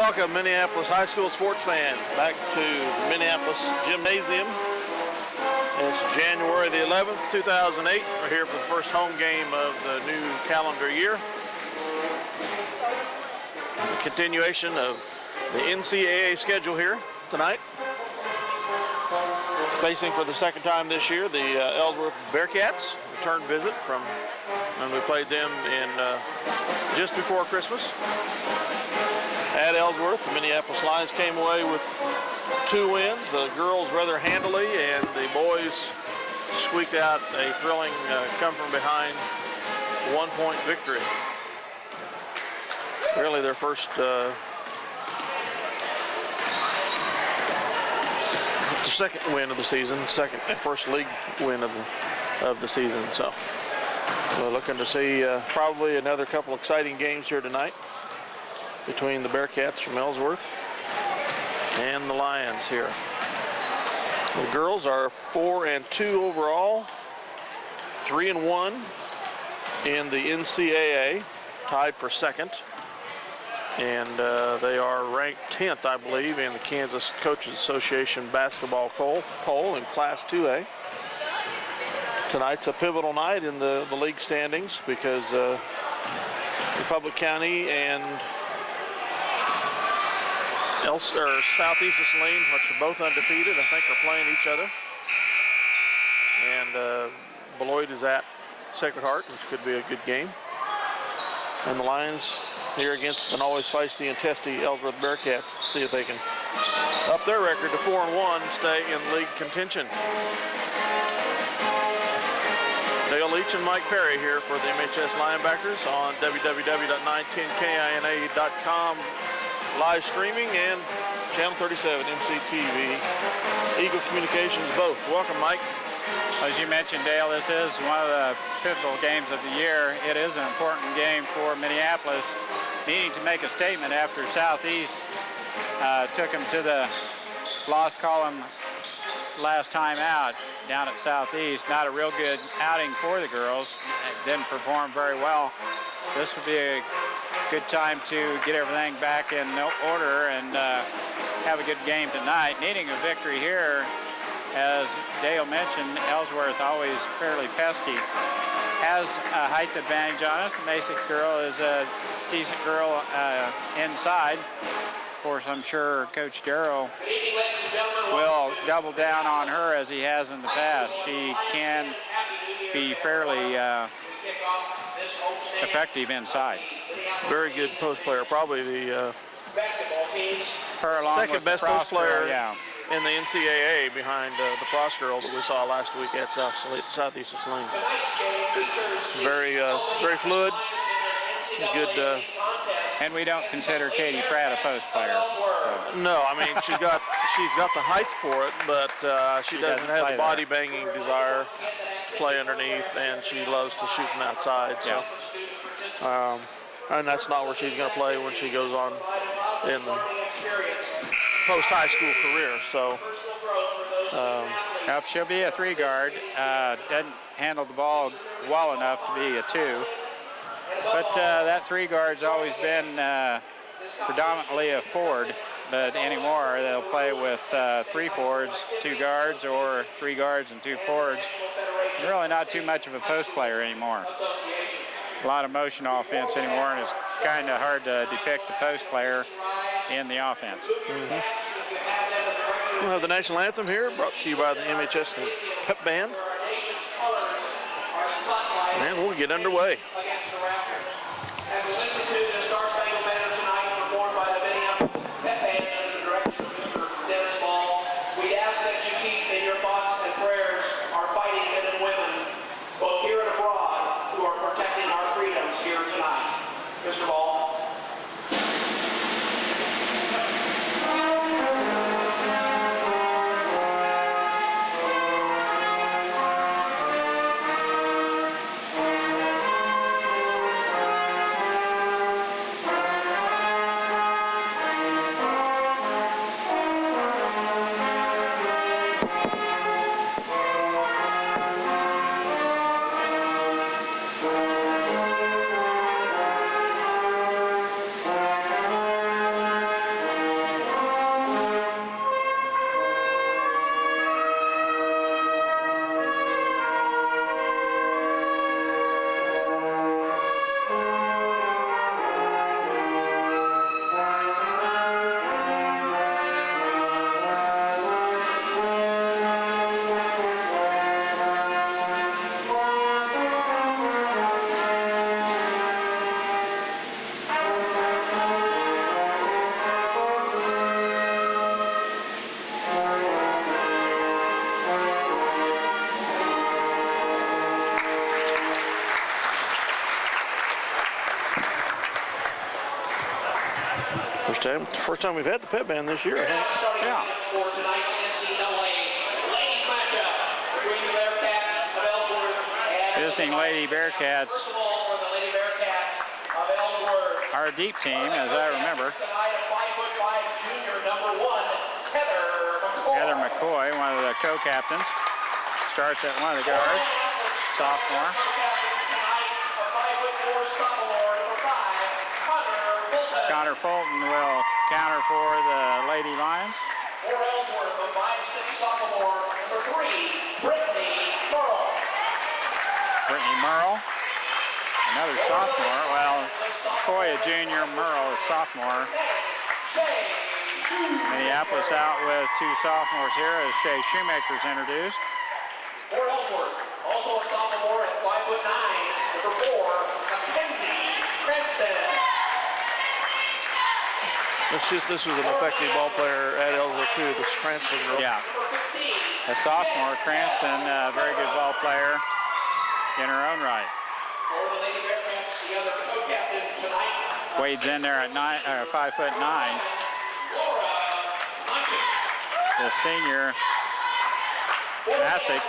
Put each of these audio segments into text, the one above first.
welcome Minneapolis high school sports fans back to Minneapolis Gymnasium. It's January the 11th, 2008. We're here for the first home game of the new calendar year. A continuation of the NCAA schedule here tonight. Facing for the second time this year, the Ellsworth Bearcats. Return visit from when we played them in just before Christmas. At Ellsworth, the Minneapolis Lions came away with 2 wins. The girls rather handily, and the boys squeaked out a thrilling come-from-behind 1-point victory. Really their first second win of the season, first league win of the season. So we're looking to see probably another couple exciting games here tonight between the Bearcats from Ellsworth and the Lions here. The girls are 4-2 overall, 3-1 in the NCAA, tied for second. And they are ranked 10th, I believe, in the Kansas Coaches Association basketball poll in Class 2A. Tonight's a pivotal night in the league standings because Republic County and Southeast of Saline, which are both undefeated, I think, are playing each other. And Beloit is at Sacred Heart, which could be a good game. And the Lions here against an always feisty and testy Ellsworth Bearcats. See if they can up their record to 4-1 and stay in league contention. Dale Leach and Mike Perry here for the MHS Linebackers on www.910kina.com live streaming and Channel 37 MCTV. Eagle Communications both. Welcome, Mike. As you mentioned, Dale, this is one of the pivotal games of the year. It is an important game for Minneapolis, needing to make a statement after Southeast took them to the loss column last time out down at Southeast. Not a real good outing for the girls. Didn't perform very well. This would be a good time to get everything back in order and have a good game tonight. Needing a victory here, as Dale mentioned, Ellsworth always fairly pesky. Has a height advantage on us. The Masick girl is a decent girl inside. Of course, I'm sure Coach Darrow will double down on her as he has in the past. She can be fairly effective inside. Very good post player, probably the second best post player yeah, in the NCAA behind the Frost girl that we saw last week at Southeast of Saline. Very fluid. Good. And we don't consider Katie Pratt a post player. No, I mean she's got the height for it, but she doesn't have the body banging desire to play underneath, and she loves to shoot from outside. So, and that's not where she's going to play when she goes on in the post-high school career. So, she'll be a 3 guard. Doesn't handle the ball well enough to be a 2. But that 3 guard's always been predominantly a forward. But anymore, they'll play with 3 forwards, 2 guards, or 3 guards and 2 forwards. Really not too much of a post player anymore. A lot of motion offense anymore, and it's kind of hard to depict the post player in the offense. Mm-hmm. We'll have the national anthem here, brought to you by the MHS Pep Band. And we'll get underway. As we listen to the Star Spangled Banner tonight, performed by the Minneapolis Pep Band under the direction of Mr. Dennis Ball, we ask that you keep in your thoughts and prayers our fighting men and women, both here and abroad, who are protecting our freedoms here tonight. Mr. Ball. First time we've had the pep band this year, I think. Yeah. For tonight's NCAA ladies matchup between the Bearcats of Ellsworth and Visiting Lady Bearcats. First of all, for the Lady Bearcats of Ellsworth. Our deep team, as I remember. Tonight, a 5'5" junior, number 1, Heather McCoy. Heather McCoy, one of the co-captains, starts at one of the guards, sophomore. Connor Fulton will counter for the Lady Lions. For Ellsworth, a 5'6" sophomore, number 3, Brittany Merle. Brittany Merle, another sophomore. Well, McCoy a junior, Merle a sophomore. Minneapolis out with 2 sophomores here as Shay Shoemaker's introduced. For Ellsworth, also a sophomore at 5'9", number 4, Mackenzie Cranston. This was an effective ball player at Ellsworth too, this Cranston girl. Yeah. A sophomore, Cranston, a very good ball player in her own right. For the Lady Bearcats, the other co-captain tonight. Wades in there at 5'9". The senior, Massick,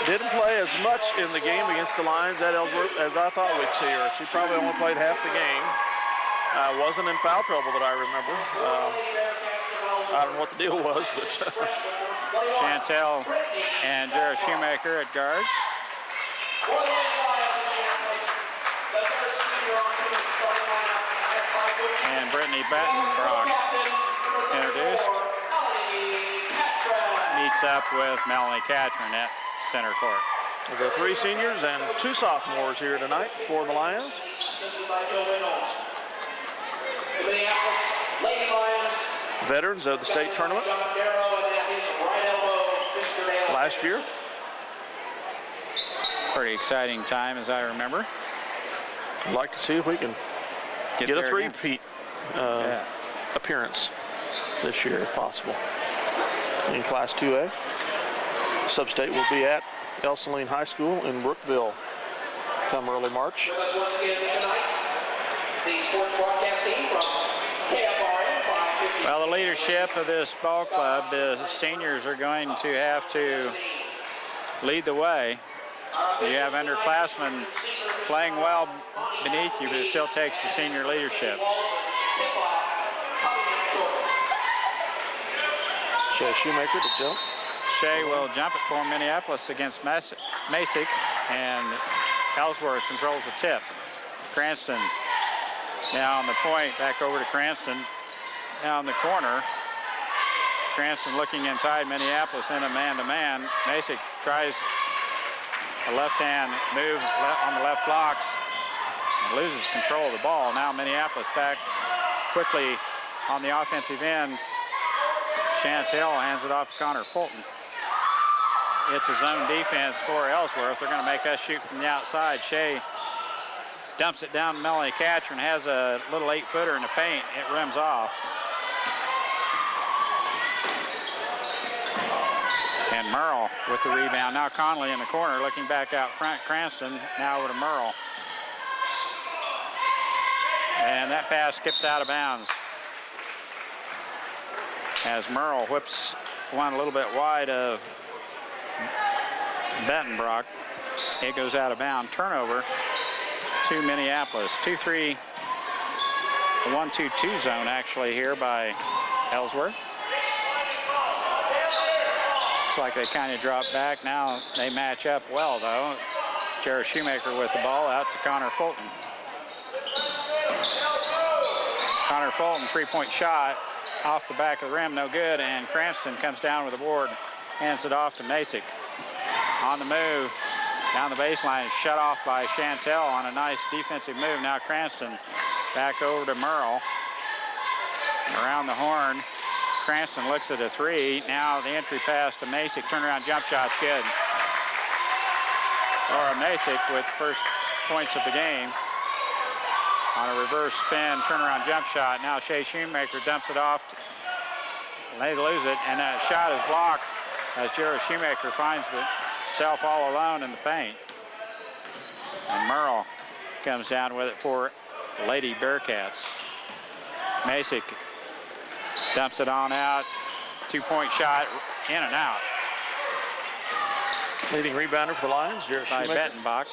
Didn't play as much in the game against the Lions at Ellsworth as I thought we'd see her. She probably only played half the game. Wasn't in foul trouble that I remember. I don't know what the deal was, but Chantel and Jara Shoemaker at guards. And Brittany Bettenbrock introduced. Meets up with Melanie Catron at center court. The 3 seniors and 2 sophomores here tonight for the Lions. The Minneapolis Lady Lions. Veterans of the state tournament last year. Pretty exciting time, as I remember. I'd like to see if we can get a there again. three-peat appearance this year, if possible. In Class 2A, Sub-State will be at Elsaline High School in Brookville come early March. With us once again tonight, the sports broadcast team from KFRN 550. Well, the leadership of this ball club, the seniors are going to have to lead the way. You have underclassmen playing well beneath you, but it still takes the senior leadership. Shay Shoemaker to jump. Shay will jump it for Minneapolis against Masick, and Ellsworth controls the tip. Cranston now on the point, back over to Cranston. Now in the corner. Cranston looking inside Minneapolis in a man-to-man. Masick tries a left-hand move on the left blocks and loses control of the ball. Now Minneapolis back quickly on the offensive end. Chantel hands it off to Connor Fulton. It's a zone defense for Ellsworth. They're going to make us shoot from the outside. Shea dumps it down to Melanie Catron, has a little 8-footer in the paint. It rims off. And Merle with the rebound. Now Conley in the corner looking back out front. Cranston now over to Merle. And that pass skips out of bounds as Merle whips one a little bit wide of Bettenbrock. It goes out of bounds. Turnover to Minneapolis. 2-3, 1-2-2 zone actually here by Ellsworth. Looks like they kind of drop back. Now they match up well though. Jared Shoemaker with the ball out to Connor Fulton. Connor Fulton, 3-point shot off the back of the rim, no good, and Cranston comes down with the board, hands it off to Masick. On the move, down the baseline, shut off by Chantel on a nice defensive move. Now Cranston back over to Merle. Around the horn, Cranston looks at a 3. Now the entry pass to Masick, turnaround jump shot's good. Laura Masick with first points of the game. On a reverse spin, turnaround jump shot. Now Shea Shoemaker dumps it off. They lose it, and that shot is blocked as Jared Shoemaker finds himself all alone in the paint. And Merle comes down with it for Lady Bearcats. Masick dumps it on out. 2-point shot, in and out. Leading rebounder for the Lions, Jared By Shoemaker. Bettenbach.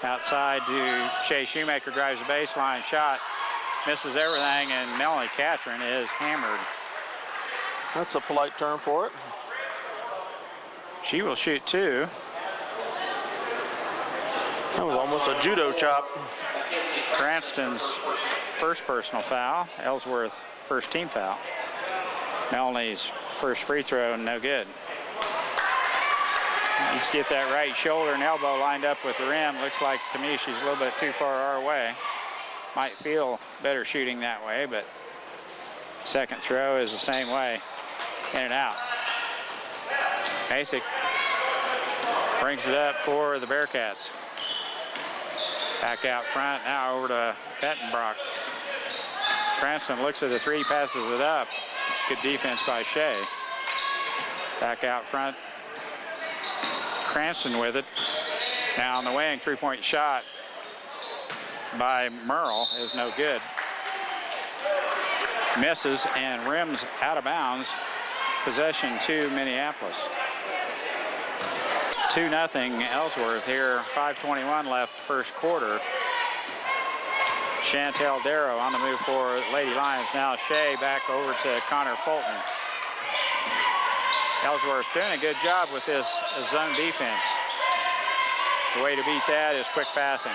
Outside to Shea Shoemaker, drives the baseline shot, misses everything, and Melanie Catron is hammered. That's a polite term for it. She will shoot 2. That was almost a judo chop. Cranston's first personal foul. Ellsworth first team foul. Melanie's first free throw, no good. Needs to get that right shoulder and elbow lined up with the rim. Looks like to me she's a little bit too far our way. Might feel better shooting that way, but second throw is the same way. In and out. Masick brings it up for the Bearcats. Back out front, now over to Bettenbach. Cranston looks at the 3, passes it up. Good defense by Shea. Back out front. Cranston with it. Now on the wing, 3-point shot by Merle is no good. Misses and rims out of bounds. Possession to Minneapolis. 2-0 Ellsworth here. 5:21 left first quarter. Chantel Darrow on the move for Lady Lions. Now Shea back over to Connor Fulton. Ellsworth doing a good job with this zone defense. The way to beat that is quick passing.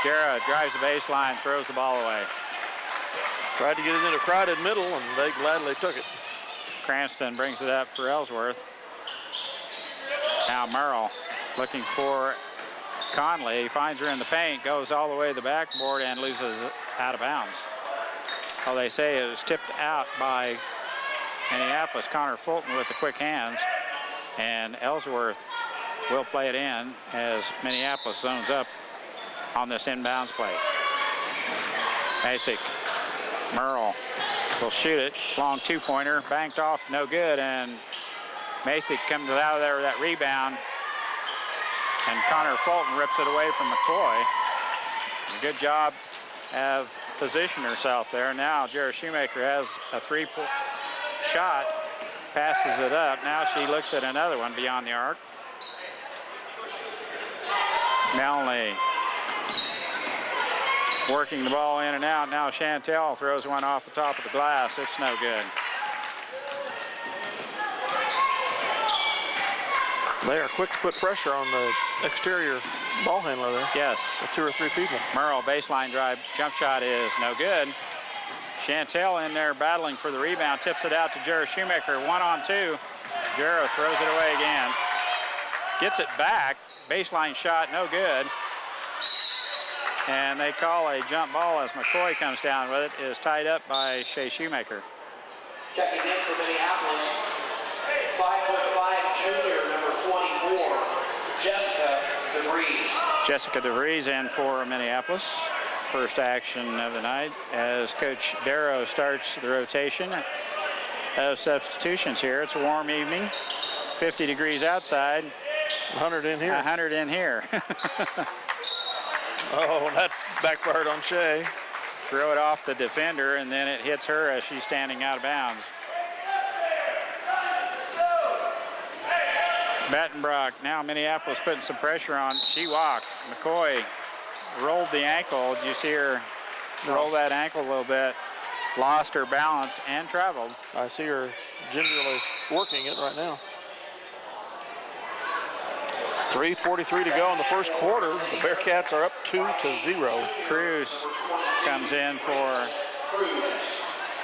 Darrow drives the baseline, throws the ball away. Tried to get it in a crowded middle, and they gladly took it. Cranston brings it up for Ellsworth. Now Merle looking for Conley. He finds her in the paint, goes all the way to the backboard and loses it out of bounds. Well, they say it was tipped out by Minneapolis. Connor Fulton with the quick hands, and Ellsworth will play it in as Minneapolis zones up on this inbounds play. Masick, Merle will shoot it. Long 2-pointer, banked off, no good, and Masick comes out of there with that rebound, and Connor Fulton rips it away from McCoy. A good job of positioning herself there. Now Jared Shoemaker has a 3-point shot, passes it up. Now she looks at another one beyond the arc. Melanie working the ball in and out. Now Chantel throws one off the top of the glass. It's no good. They are quick to put pressure on the exterior ball handler there. Yes. With 2 or 3 people. Merle baseline drive, jump shot is no good. Chantel in there battling for the rebound, tips it out to Jared Shoemaker, 1-on-2. Jared throws it away again. Gets it back, baseline shot, no good. And they call a jump ball as McCoy comes down with it. It is tied up by Shea Shoemaker. Checking in for Minneapolis, 5'5" junior, number 24, Jessica DeVries. Jessica DeVries in for Minneapolis. First action of the night as Coach Darrow starts the rotation of substitutions here. It's a warm evening, 50 degrees outside. 100 in here. 100 in here. Oh, that backfired on Shea. Throw it off the defender, and then it hits her as she's standing out of bounds. Bettenbach, now Minneapolis putting some pressure on. She walked. McCoy rolled the ankle. Did you see her roll that ankle a little bit? Lost her balance and traveled. I see her gingerly working it right now. 3:43 to go in the first quarter. The Bearcats are up 2-0. Cruz comes in for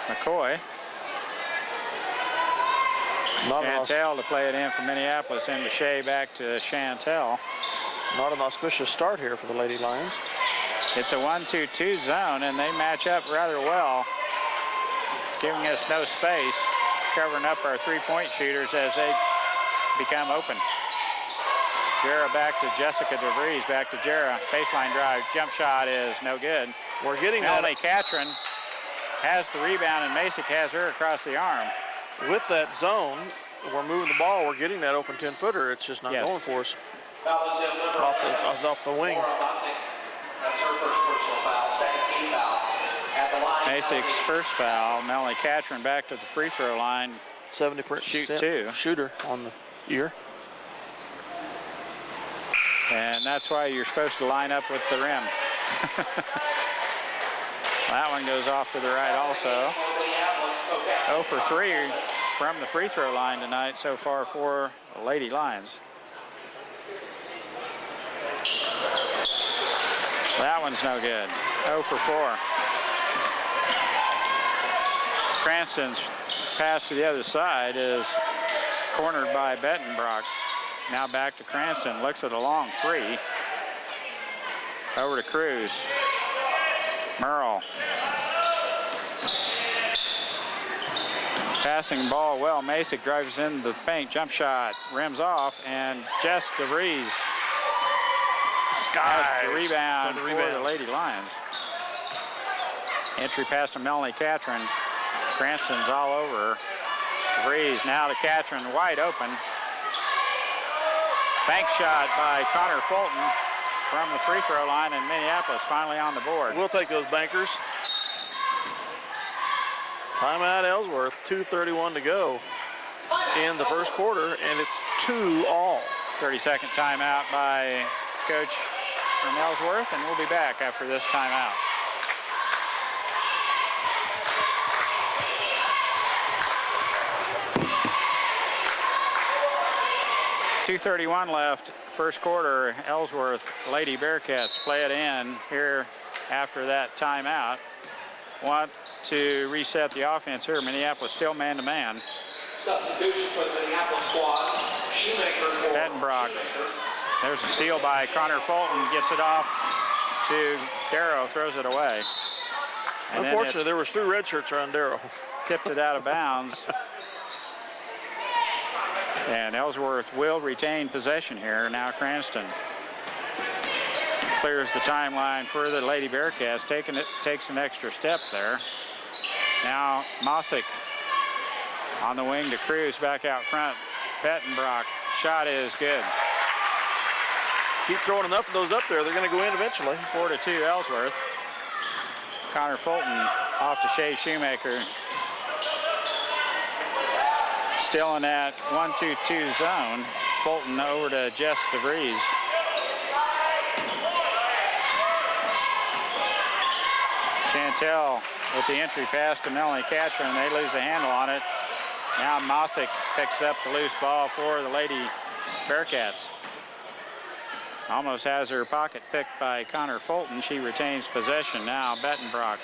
McCoy. Chantel to play it in for Minneapolis, into Shea, back to Chantel. Not an auspicious start here for the Lady Lions. It's a 1-2-2 zone, and they match up rather well, giving us no space, covering up our 3-point shooters as they become open. Jera back to Jessica DeVries, back to Jera. Baseline drive, jump shot is no good. We're getting Melanie Catron has the rebound, and Masick has her across the arm. With that zone, we're moving the ball. We're getting that open 10-footer. It's just not going for us. Off the wing. That's her first personal foul, second team foul. At the Masick's first foul. Melanie Catron back to the free throw line. 70% Shoot two. shooter on the year. And that's why you're supposed to line up with the rim. That one goes off to the right also. 0 for 3 from the free throw line tonight so far for the Lady Lions. That one's no good. 0 for 4. Cranston's pass to the other side is cornered by Bettenbrock. Now back to Cranston. Looks at a long three. Over to Cruz. Merle. Passing ball well. Masick drives in the paint. Jump shot. Rims off. And Jess DeVries has the rebound for the Lady Lions. Entry pass to Melanie Catron. Cranston's all over her. DeVries now to Catron. Wide open. Bank shot by Connor Fulton from the free throw line, and Minneapolis finally on the board. We'll take those bankers. Timeout Ellsworth, 2:31 to go in the first quarter, and it's 2-all. 30-second timeout by coach from Ellsworth, and we'll be back after this timeout. .231 left, first quarter. Ellsworth Lady Bearcats play it in here after that timeout. Want to reset the offense here. Minneapolis still man-to-man. Substitution for the Minneapolis squad. Shoemaker for Bettenbrock. There's a steal by Connor Fulton. Gets it off to Darrow. Throws it away. And unfortunately, there was 3 red shirts around Darrow. Tipped it out of bounds. And Ellsworth will retain possession here. Now Cranston clears the timeline for the Lady Bearcats. Takes an extra step there. Now Masick on the wing to Cruz, back out front. Bettenbrock, shot is good. Keep throwing those up there. They're going to go in eventually. 4-2 Ellsworth. Connor Fulton off to Shea Shoemaker. Still in that 1-2-2 zone. Fulton over to Jess DeVries. Chantel with the entry pass to Melanie Catron. They lose the handle on it. Now Masick picks up the loose ball for the Lady Bearcats. Almost has her pocket picked by Connor Fulton. She retains possession. Now Bettenbrock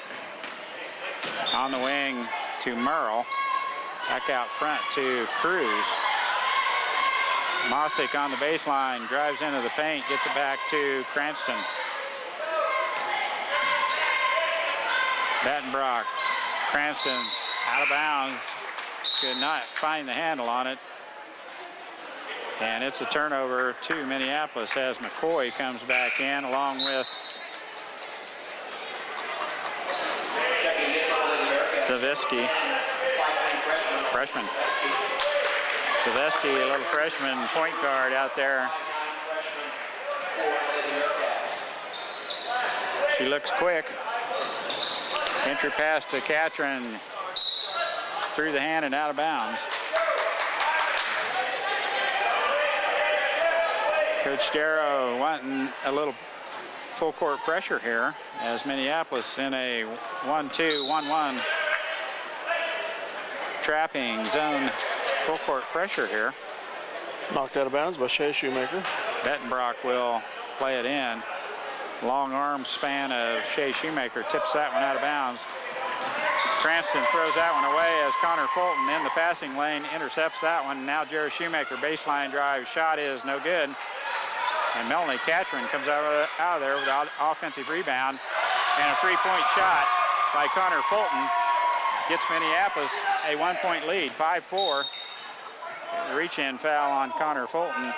on the wing to Merle. Back out front to Cruz. Masick on the baseline, drives into the paint, gets it back to Cranston. Bettenbrock, Cranston's out of bounds. Could not find the handle on it. And it's a turnover to Minneapolis as McCoy comes back in along with Zavisky. Freshman. Zavisky, a little freshman point guard out there. She looks quick. Entry pass to Catron. Through the hand and out of bounds. Coach Darrow wanting a little full court pressure here as Minneapolis in a 1-2-1-1 trapping zone full court pressure here. Knocked out of bounds by Shea Shoemaker. Bettenbrock will play it in. Long arm span of Shea Shoemaker tips that one out of bounds. Cranston throws that one away as Connor Fulton in the passing lane intercepts that one. Now Jerry Shoemaker baseline drive. Shot is no good. And Melanie Catron comes out of there with an offensive rebound. And a three-point shot by Connor Fulton gets Minneapolis a 1-point lead, 5-4. Reach-in foul on Connor Fulton,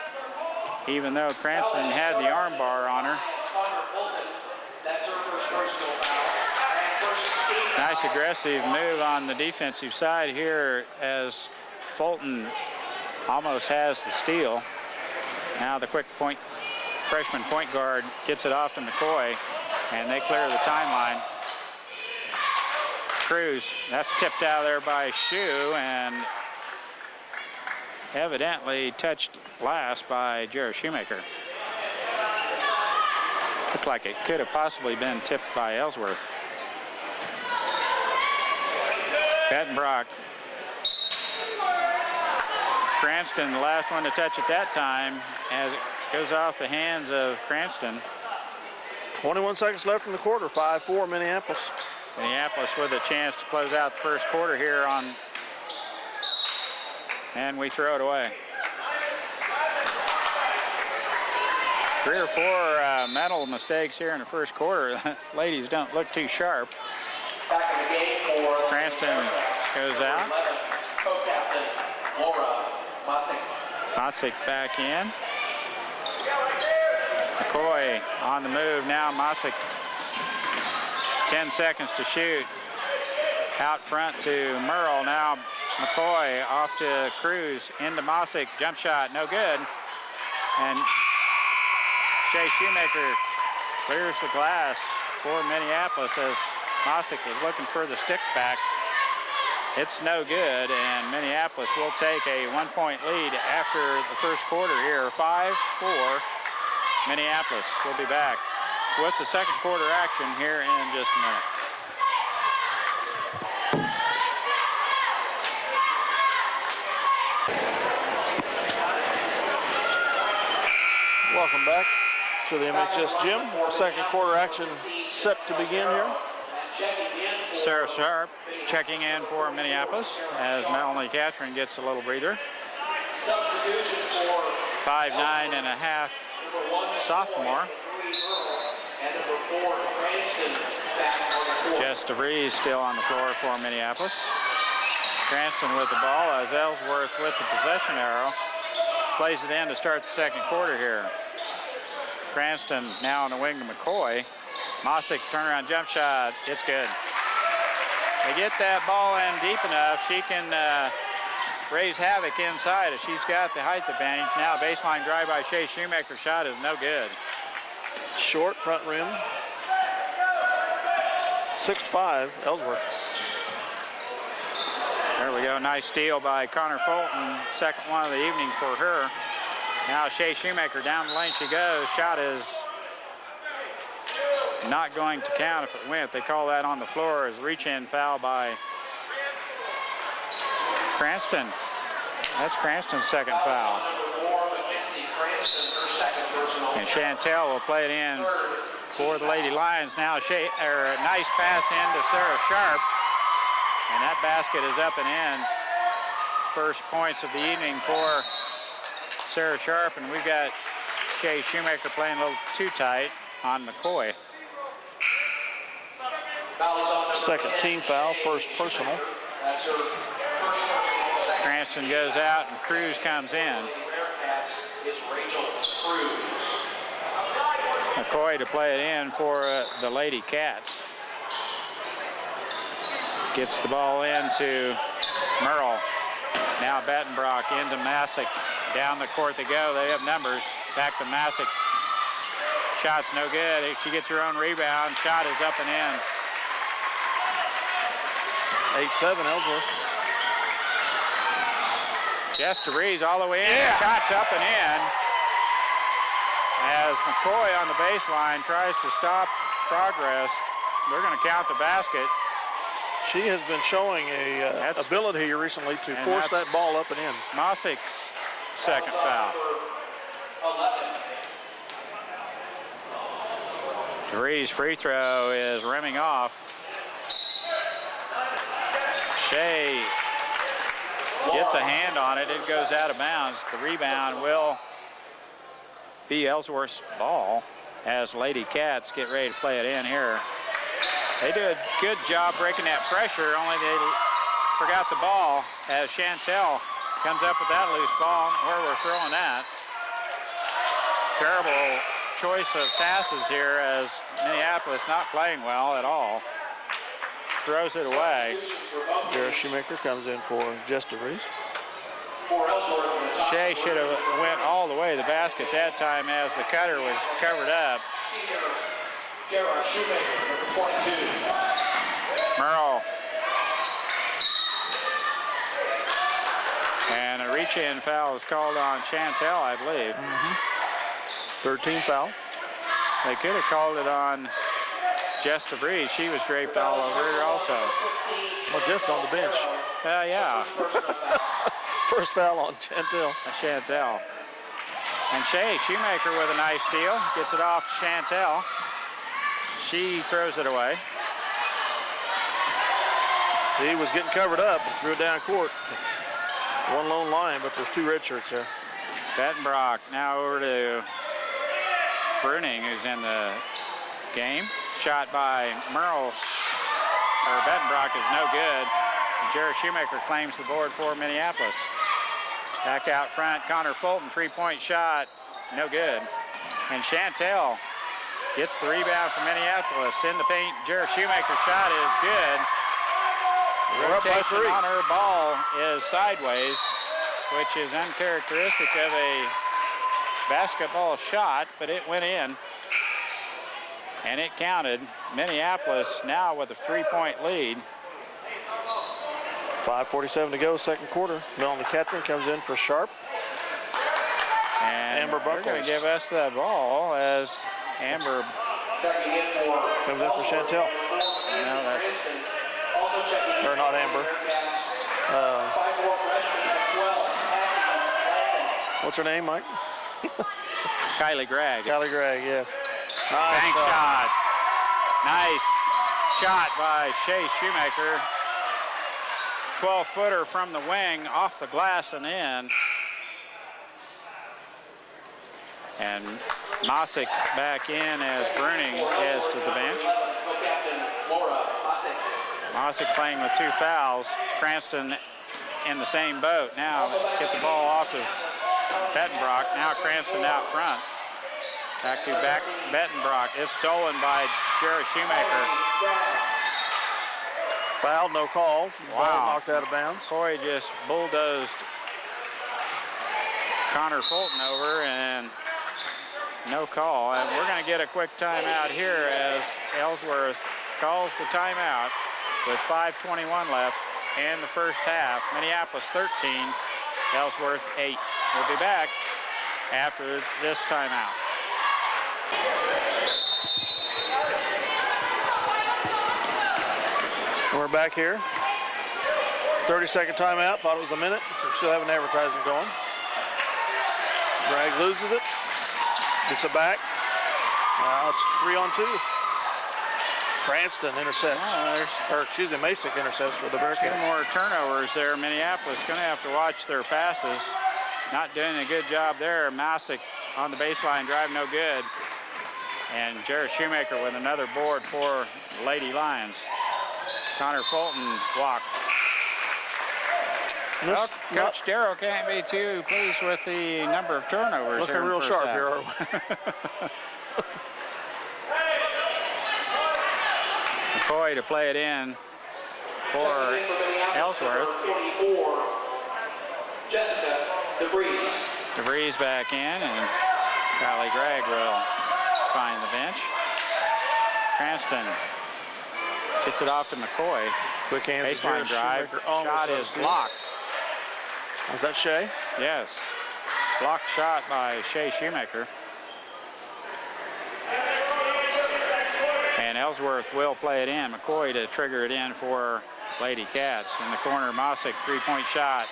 even though Cranston had the arm bar on her. That's her first personal foul. Nice aggressive move on the defensive side here as Fulton almost has the steal. Now the quick point freshman point guard gets it off to McCoy, and they clear the timeline. Cruz. That's tipped out of there by Shue and evidently touched last by Jared Shoemaker. Looked like it could have possibly been tipped by Ellsworth. Bettenbrock. Cranston, the last one to touch at that time, as it goes off the hands of Cranston. 21 seconds left in the quarter, 5-4 Minneapolis. Minneapolis with a chance to close out the first quarter here on, and we throw it away. 3 or 4 mental mistakes here in the first quarter. Ladies don't look too sharp. Back in the game for Cranston goes out. 11, co-captain Laura Matzik. Matzik back in. McCoy on the move now. Matzik, 10 seconds to shoot. Out front to Merle. Now McCoy off to Cruz. Into Matzik. Jump shot, no good. And Shea Shoemaker clears the glass for Minneapolis as Matzik was looking for the stick back. It's no good, and Minneapolis will take a 1-point lead after the first quarter here. 5-4 Minneapolis. We'll be back with the second quarter action here in just a minute. Welcome back to the MHS gym. Second quarter action set to begin here. Sarah Sharp checking in for Minneapolis as Melanie Catherine gets a little breather. 5'9.5" sophomore. Jess DeVries still on the floor for Minneapolis. Cranston with the ball as Ellsworth with the possession arrow plays it in to start the second quarter here. Cranston now on the wing to McCoy. Matzik turnaround jump shot. It's good. They get that ball in deep enough, she can raise havoc inside if she's got the height advantage. Now baseline drive by Shea Shoemaker shot is no good. Short front rim. 6-5 Ellsworth. There we go. Nice steal by Connor Fulton. Second one of the evening for her. Now Shea Shoemaker down the lane she goes. Shot is not going to count if it went. They call that on the floor as reach-in foul by Cranston. That's Cranston's second foul. And Chantel will play it in for the Lady Lions. Now nice pass into Sarah Sharp. And that basket is up and in. First points of the evening for Sarah Sharp. And we've got Shea Shoemaker playing a little too tight on McCoy. Second team foul, first personal. Cranston goes out and Cruz comes in. McCoy to play it in for the Lady Cats. Gets the ball into Merle. Now Bettenbrock into Matzik. Down the court they go. They have numbers. Back to Matzik. Shot's no good. She gets her own rebound. Shot is up and in. 8-7 Ellsworth. Jess DeVries all the way in. Yeah. Shot's up and in. As McCoy on the baseline tries to stop progress, they're going to count the basket. She has been showing a ability here recently to force that ball up and in. Matzik's second foul. DeVries' free throw is rimming off. Shea gets a hand on it. It goes out of bounds. The rebound will be Ellsworth's ball as Lady Cats get ready to play it in here. They do a good job breaking that pressure, only they forgot the ball as Chantel comes up with that loose ball where we're throwing that. Terrible choice of passes here as Minneapolis not playing well at all. Throws it away. Jared Shoemaker comes in for Jess DeVries. Shea should have went all the way to the basket that time as the cutter was covered up. Merle reach-in foul is called on Chantel, I believe. 13th foul. They could have called it on Jess DeVries. She was draped all over her also. Well, just on the bench. Yeah. First foul on Chantel. Chantel. And Shay Shoemaker with a nice steal. Gets it off to Chantel. She throws it away. He was getting covered up and threw it down court. One lone line, but there's two red shirts there. Bettenbrock now over to Bruning, who's in the game. Shot by Bettenbrock is no good. And Jared Shoemaker claims the board for Minneapolis. Back out front, Connor Fulton, three-point shot, no good. And Chantel gets the rebound from Minneapolis in the paint. Jared Shoemaker's shot is good. We're up by Rotation 3. on her ball is sideways, which is uncharacteristic of a basketball shot, but it went in. And it counted. Minneapolis now with a 3-point lead. 5:47 to go, second quarter. Melanie Catherine comes in for Sharp. And Amber they're going Buckles to give us the ball as Amber comes in for Chantel. No, that's Or not Amber. What's her name, Mike? Kylie Gregg. Callie Gregg, yes. Nice Bank shot. Nice shot by Shay Shoemaker. 12-footer from the wing, off the glass and in. And Mosick back in as Bruning heads to the bench. Mosick playing with 2 fouls. Cranston in the same boat. Now get the ball off to Bettenbrock. Now Cranston out front. Back to Bettenbrock. It's stolen by Jared Shoemaker. Foul, no call. Wow. Ball knocked out of bounds. Corey just bulldozed Connor Fulton over and no call. And we're going to get a quick timeout here as Ellsworth calls the timeout with 5:21 left in the first half. Minneapolis 13, Ellsworth 8. We'll be back after this timeout. We're back here. 30-second timeout. Thought it was a minute. We're still having advertising going. Bragg loses it. Gets it back. Now it's 3-on-2. Cranston intercepts. Masick intercepts for the Bearcats. 2 more turnovers there. Minneapolis going to have to watch their passes. Not doing a good job there. Masick on the baseline drive, no good. And Jared Shoemaker with another board for Lady Lions. Connor Fulton blocked. Well, Coach Darrow can't be too pleased with the number of turnovers. Looking real sharp here, are we? McCoy to play it in for Ellsworth. Jessica DeVries. DeVries back in, and Kylie Gregg will find the bench. Cranston gets it off to McCoy. Quick hands. Baseline drive. Shot is blocked. Was that Shay? Yes. Blocked shot by Shay Shoemaker. And Ellsworth will play it in. McCoy to trigger it in for Lady Cats. In the corner, Mosick, 3-point shot.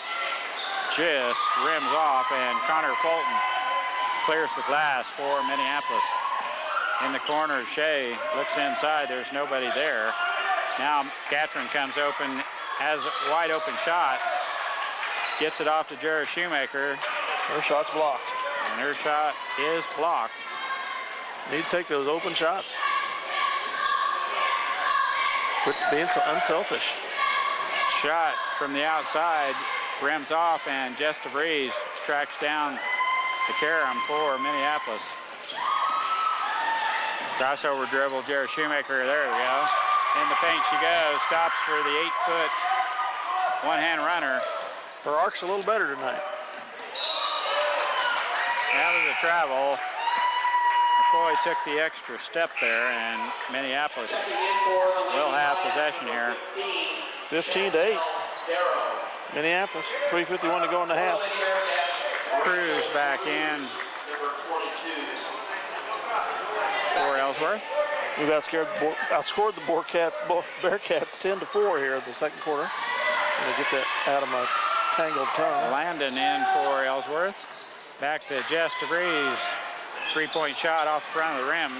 Just rims off, and Connor Fulton clears the glass for Minneapolis. In the corner, Shay looks inside. There's nobody there. Now Catherine comes open, has a wide open shot. Gets it off to Jared Shoemaker. Her shot's blocked. And her shot is blocked. Need to take those open shots. Quit being so unselfish. Shot from the outside, rims off, and Jess DeVries tracks down the carom for Minneapolis. Crossover dribble, Jared Shoemaker, there we go. In the paint she goes, stops for the 8-foot one-hand runner. Her arc's a little better tonight. That was a travel. McCoy took the extra step there, and Minneapolis will have possession here. 15-8. Minneapolis, 3:51 to go in the half. Cruz back in for Ellsworth. We've outscored the Bearcats 10-4 here in the second quarter. I'm going to get that out of my tangled tongue. Landon in for Ellsworth. Back to Jess DeVries. Three-point shot off the front of the rim.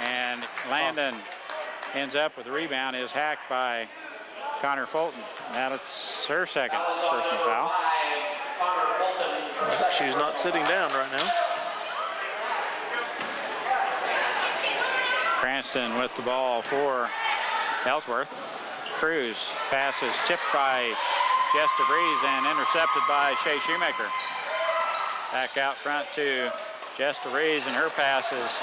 And Landon ends up with the rebound, is hacked by Connor Fulton. That's her second personal foul. She's not sitting down right now. Cranston with the ball for Ellsworth. Cruz pass is tipped by Jess DeVries and intercepted by Shea Shoemaker. Back out front to Jess DeVries, and her passes.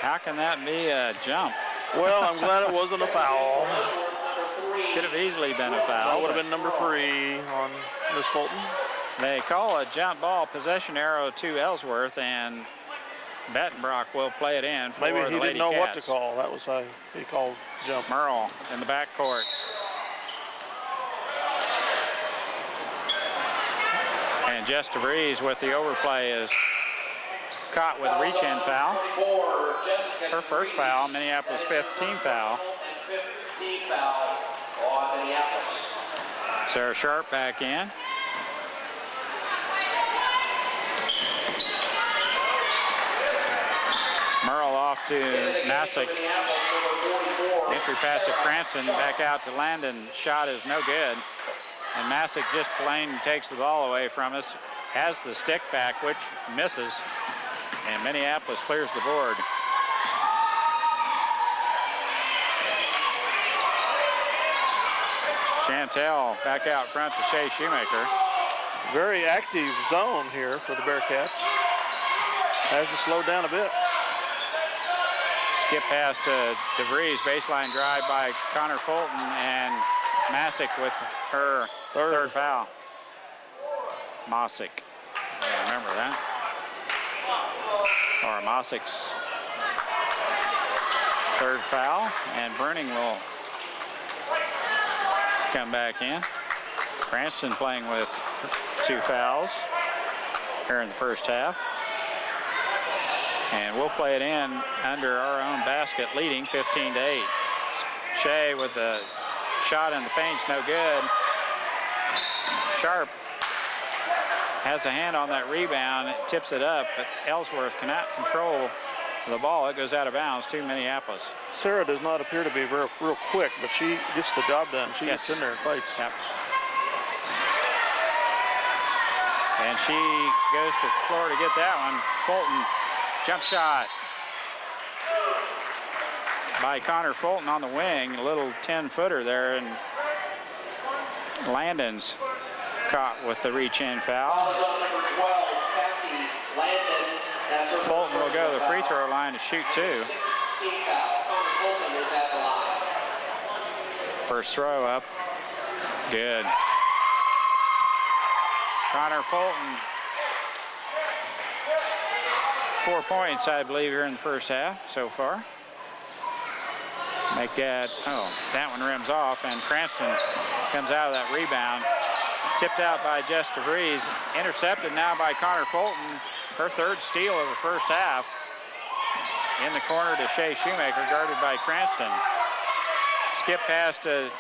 How can that be a jump? Well, I'm glad it wasn't a foul. Could have easily been a foul. That would have been number 3 on Miss Fulton. They call a jump ball possession arrow to Ellsworth, and Bettenbrock will play it in for Maybe the he Lady didn't know what to Cats. call. That was how he called jump. Merle in the backcourt. And Jess DeVries with the overplay is caught with a reach-in foul. Her first foul, Minneapolis 15 foul. Sarah Sharp back in. Merle off to Masick. Entry pass to Cranston, back out to Landon. Shot is no good. And Masick just plain takes the ball away from us. Has the stick back, which misses. And Minneapolis clears the board. Chantel back out front to Shea Shoemaker. Very active zone here for the Bearcats. Has to slow down a bit. Skip pass to DeVries, baseline drive by Connor Fulton, and Masick with her third foul. Masick, I remember that. Or Masick's third foul, and Bruning will come back in. Cranston playing with 2 fouls here in the first half. And we'll play it in under our own basket, leading 15-8. Shea with the shot in the paint's no good. Sharp has a hand on that rebound, it tips it up, but Ellsworth cannot control the ball. It goes out of bounds to Minneapolis. Sarah does not appear to be real quick, but she gets the job done. She gets in there and fights. Yep. And she goes to the floor to get that one. Fulton, jump shot by Connor Fulton on the wing, a little 10-footer there, and Landon's caught with the reach-in foul. Fulton will go to the free throw line to shoot 2. First throw up, good. Connor Fulton, 4 points, I believe, here in the first half so far. Make that, that one rims off, and Cranston comes out of that rebound. Tipped out by Jess DeVries, intercepted now by Connor Fulton. Her third steal of the first half. In the corner to Shea Shoemaker, guarded by Cranston. Skip pass to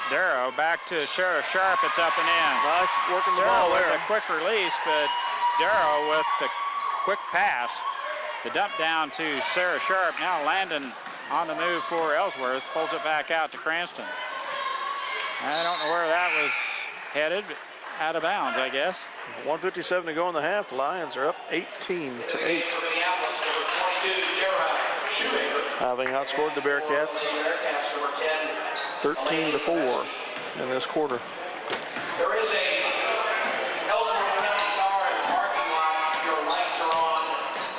Darrow, back to Sarah Sharp, it's up and in. Nice working the Sarah ball with there. a quick release, but Darrow with the quick pass. The dump down to Sarah Sharp. Now Landon on the move for Ellsworth, pulls it back out to Cranston. I don't know where that was headed, but out of bounds, I guess. 1:57 to go in the half. The Lions are up 18-8. Having outscored the Bearcats 13-4 in this quarter. There is a Ellsworth County car in the parking lot. Your lights are on.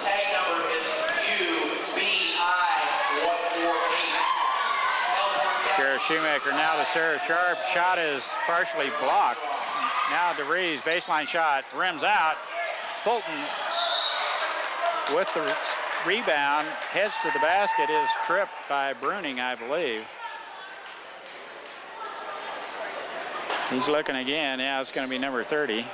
Tag number is UBI148. Sarah Shoemaker now to Sarah Sharp. Shot is partially blocked. Now DeVries, baseline shot, rims out. Fulton with the rebound, heads to the basket, is tripped by Bruning, I believe. He's looking again. Yeah, it's going to be number 30.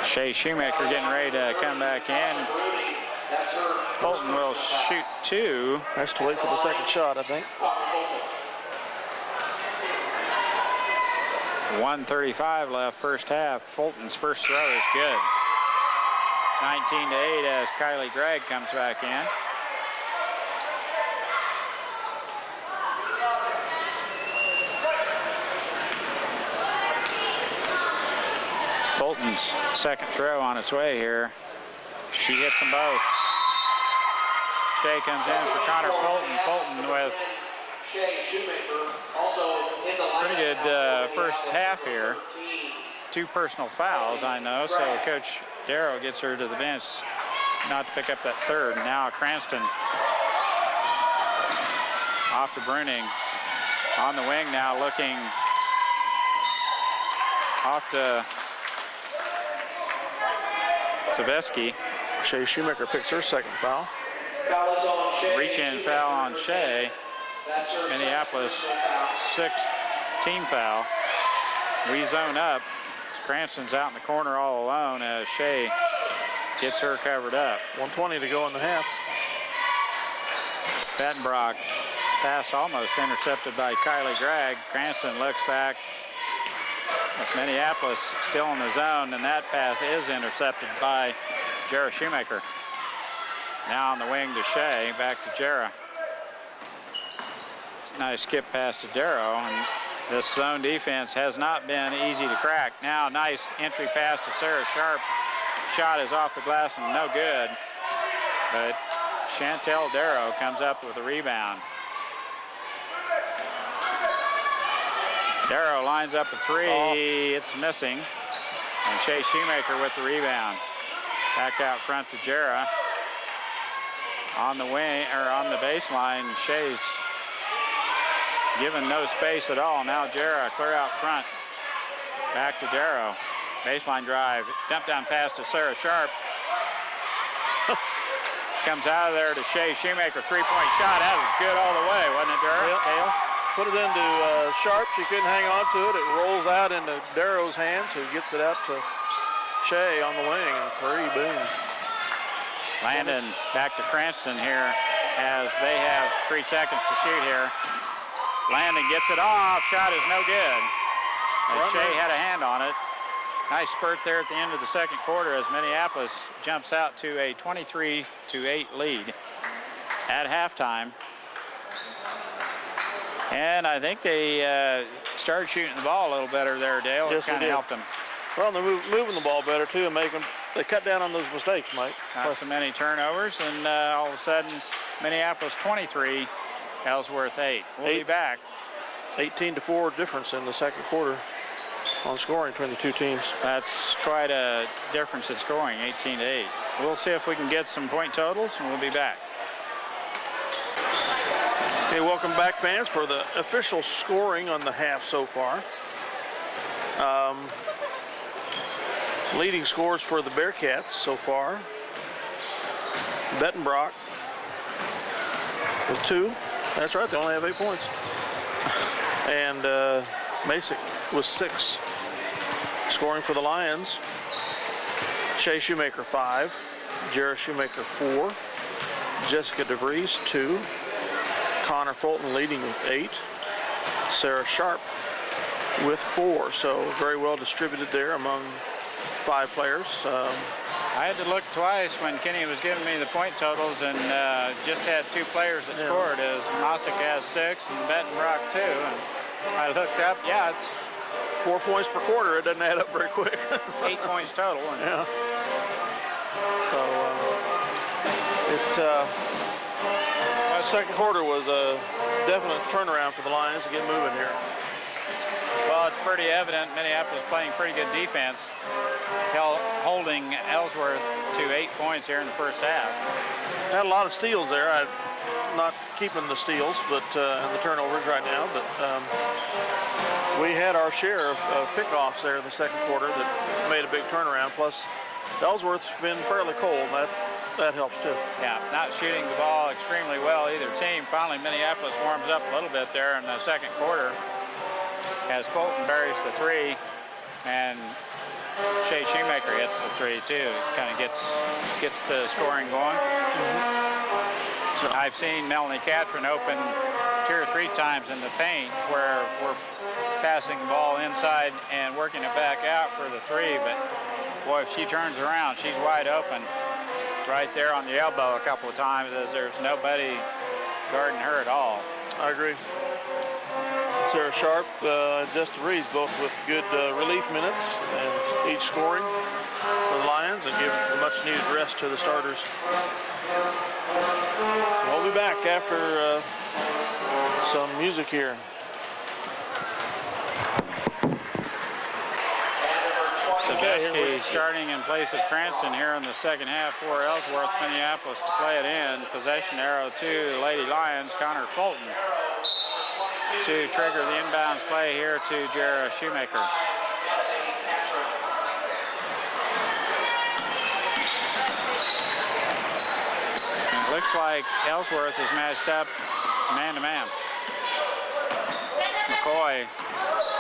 Shea Shoemaker getting ready to come back in. Fulton will shoot 2. Has to wait for the second shot, I think. 1:35 left first half. Fulton's first throw is good. 19-8 as Kylie Gregg comes back in. Fulton's second throw on its way here. She hits them both. Shea comes in for Connor Fulton. Fulton with pretty good first half here. 2 personal fouls, I know, so Coach Darrow gets her to the bench not to pick up that third. Now Cranston off to Bruning. On the wing now, looking off to Savesky. Shea Shoemaker picks her second foul. Reach-in foul on Shea. Minneapolis, 6th team foul. We zone up. Cranston's out in the corner all alone as Shea gets her covered up. 1:20 to go in the half. Bettenbrock pass almost intercepted by Kylie Gregg. Cranston looks back. That's Minneapolis still in the zone, and that pass is intercepted by Jara Shoemaker. Now on the wing to Shea, back to Jara. Nice skip pass to Darrow, and this zone defense has not been easy to crack. Now nice entry pass to Sarah Sharp. Shot is off the glass and no good, but Chantel Darrow comes up with a rebound. Darrow lines up a 3, it's missing, and Shea Shoemaker with the rebound. Back out front to Jara. On the wing, or on the baseline, Shea's given no space at all. Now Jara clear out front. Back to Darrow. Baseline drive. Dump down pass to Sarah Sharp. Comes out of there to Shea Shoemaker. 3-point shot. That was good all the way, wasn't it, Darrow? Yep. Dale? Put it into Sharp. She couldn't hang on to it. It rolls out into Darrow's hands, who gets it out to Shea on the wing. And 3, boom. Landon back to Cranston here as they have 3 seconds to shoot here. Landon gets it off. Shot is no good. As Shea had a hand on it. Nice spurt there at the end of the second quarter as Minneapolis jumps out to a 23-8 lead at halftime. And I think they started shooting the ball a little better there, Dale. Yes, it kind of helped them. Well, they're moving the ball better too, and they cut down on those mistakes, Mike. Not so many turnovers, and all of a sudden, Minneapolis 23, Ellsworth 8. We'll be back. 18-4 difference in the second quarter on scoring between the two teams. That's quite a difference in scoring, 18-8. We'll see if we can get some point totals, and we'll be back. Hey, welcome back, fans, for the official scoring on the half so far. Leading scores for the Bearcats so far. Bettenbrock with 2. That's right, they only have 8 points. And Masick with 6. Scoring for the Lions. Shea Shoemaker 5. Jara Shoemaker 4. Jessica DeVries 2. Connor Fulton leading with 8. Sarah Sharp with 4. So very well distributed there among 5 players. I had to look twice when Kenny was giving me the point totals, and just had 2 players that scored, as Masick has 6 and Bettenbrock 2. And I looked up, yeah, it's 4 points per quarter. It doesn't add up very quick. 8 points total. And yeah. So second quarter was a definite turnaround for the Lions to get moving here. Well, it's pretty evident Minneapolis playing pretty good defense, holding Ellsworth to 8 points here in the first half. Had a lot of steals there. Not keeping the steals, but and the turnovers right now. But we had our share of pickoffs there in the second quarter that made a big turnaround. Plus, Ellsworth's been fairly cold. That helps too. Yeah, not shooting the ball extremely well either team. Finally, Minneapolis warms up a little bit there in the second quarter as Fulton buries the three, and Shea Shoemaker hits the three too. Kind of gets the scoring going. So I've seen Melanie Catron open 2 or 3 times in the paint where we're passing the ball inside and working it back out for the three, but boy, if she turns around, she's wide open right there on the elbow a couple of times, as there's nobody guarding her at all. I agree. Sarah Sharp, Justin Reeves, both with good relief minutes and each scoring for the Lions and giving a much needed rest to the starters. So we'll be back after some music here. Saveski starting in place of Cranston here in the second half for Ellsworth. Minneapolis to play it in. Possession arrow to Lady Lions. Connor Fulton to trigger the inbounds play here to Jara Shoemaker. And it looks like Ellsworth is matched up man-to-man. McCoy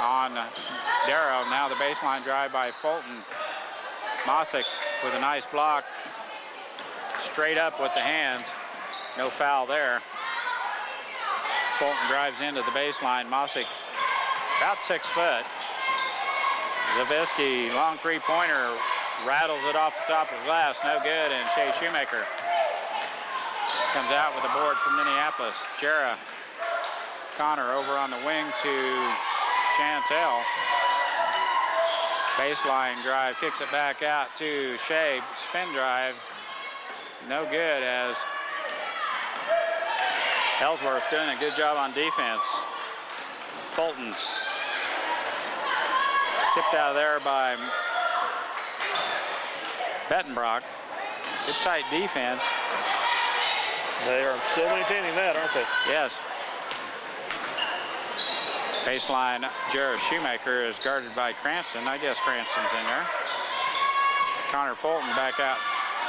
on Darrow. Now the baseline drive by Fulton. Mossick with a nice block. Straight up with the hands. No foul there. Fulton drives into the baseline. Mossick about 6 foot. Zavisky, long three-pointer, rattles it off the top of the glass. No good, and Shea Shoemaker comes out with a board from Minneapolis. Jara Connor over on the wing to Chantel. Baseline drive, kicks it back out to Shea. Spin drive, no good, as Ellsworth doing a good job on defense. Fulton tipped out of there by Bettenbrock. Good tight defense. They are still maintaining that, aren't they? Yes. Baseline, Jara Shoemaker is guarded by Cranston. I guess Cranston's in there. Connor Fulton back out.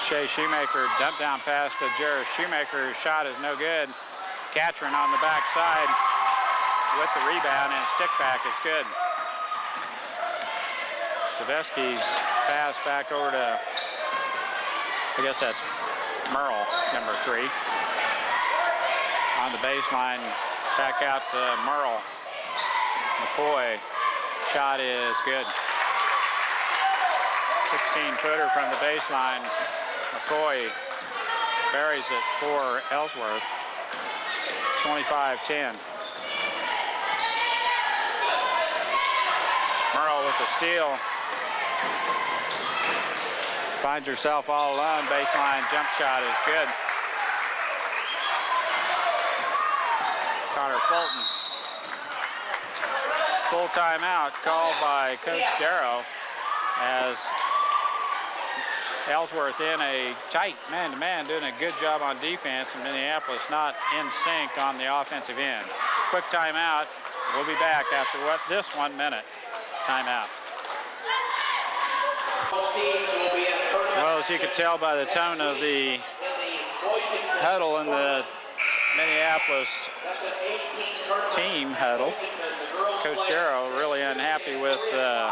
Shea Shoemaker, dump down pass to Jara Shoemaker. Shot is no good. Catron on the backside with the rebound, and stick back is good. Saveski's pass back over to, I guess that's Merle, number 3. On the baseline, back out to Merle. McCoy, shot is good. 16-footer from the baseline. McCoy buries it for Ellsworth. 25-10. Merle with the steal. Finds herself all alone. Baseline jump shot is good. Connor Fulton. Full timeout called by Coach Darrow, as Ellsworth in a tight man-to-man, doing a good job on defense, and Minneapolis not in sync on the offensive end. Quick timeout. We'll be back after this 1 minute timeout. Well, as you could tell by the tone of the huddle in the Minneapolis team huddle, Coach Darrow really unhappy with the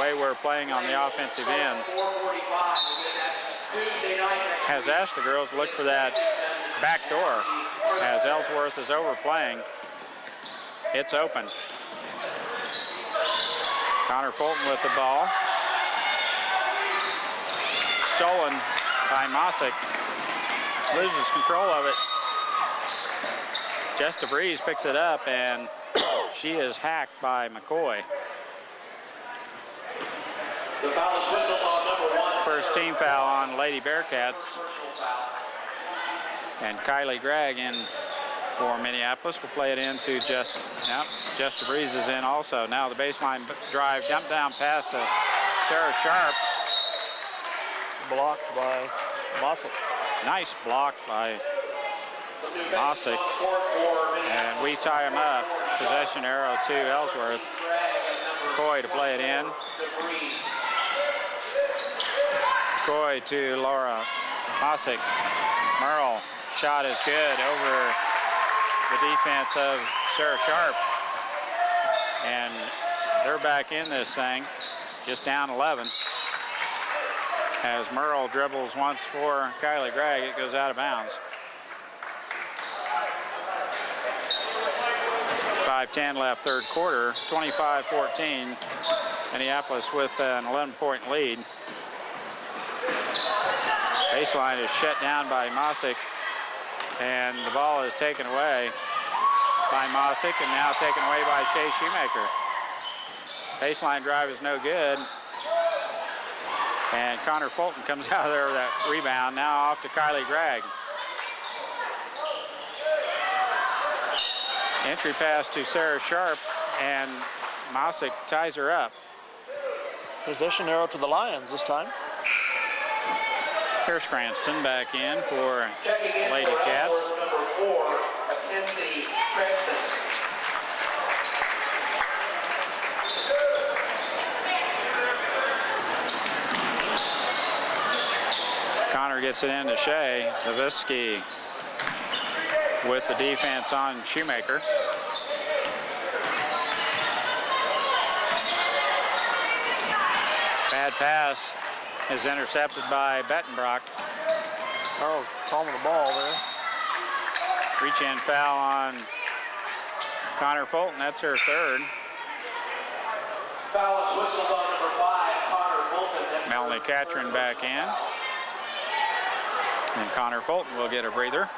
way we're playing on the offensive end. Has asked the girls to look for that back door as Ellsworth is overplaying. It's open. Connor Fulton with the ball. Stolen by Mossick. Loses control of it. Jess DeVries picks it up, and she is hacked by McCoy. First team foul on Lady Bearcats. And Kylie Gregg in for Minneapolis will play it into Jess DeVries is in also. Now the baseline drive, dump down pass to Sarah Sharp. Blocked by Mossick. Nice block by Mosick. And we tie him up. Possession arrow to Ellsworth. McCoy to play it in. McCoy to Laura Mosick. Merle, shot is good over the defense of Sarah Sharp. And they're back in this thing, just down 11. As Merle dribbles once for Kylie Gregg, it goes out of bounds. 5:10 left third quarter, 25-14. Minneapolis with an 11-point lead. Baseline is shut down by Mosick, and the ball is taken away by Mosick and now taken away by Shea Shoemaker. Baseline drive is no good. And Connor Fulton comes out of there with that rebound. Now off to Kylie Gregg. Entry pass to Sarah Sharp, and Mosick ties her up. Possession arrow to the Lions this time. Here's Cranston back in for Lady for Cats. Ellsworth, number 4, Mackenzie Cranston. Connor gets it into Shea. Zavisky with the defense on Shoemaker. Bad pass is intercepted by Bettenbrock. Oh, calling the ball there. Reach-in foul on Connor Fulton. That's her third. Foul is whistled on number 5, Connor Fulton. That's Melanie her Catron third back in. And Connor Fulton will get a breather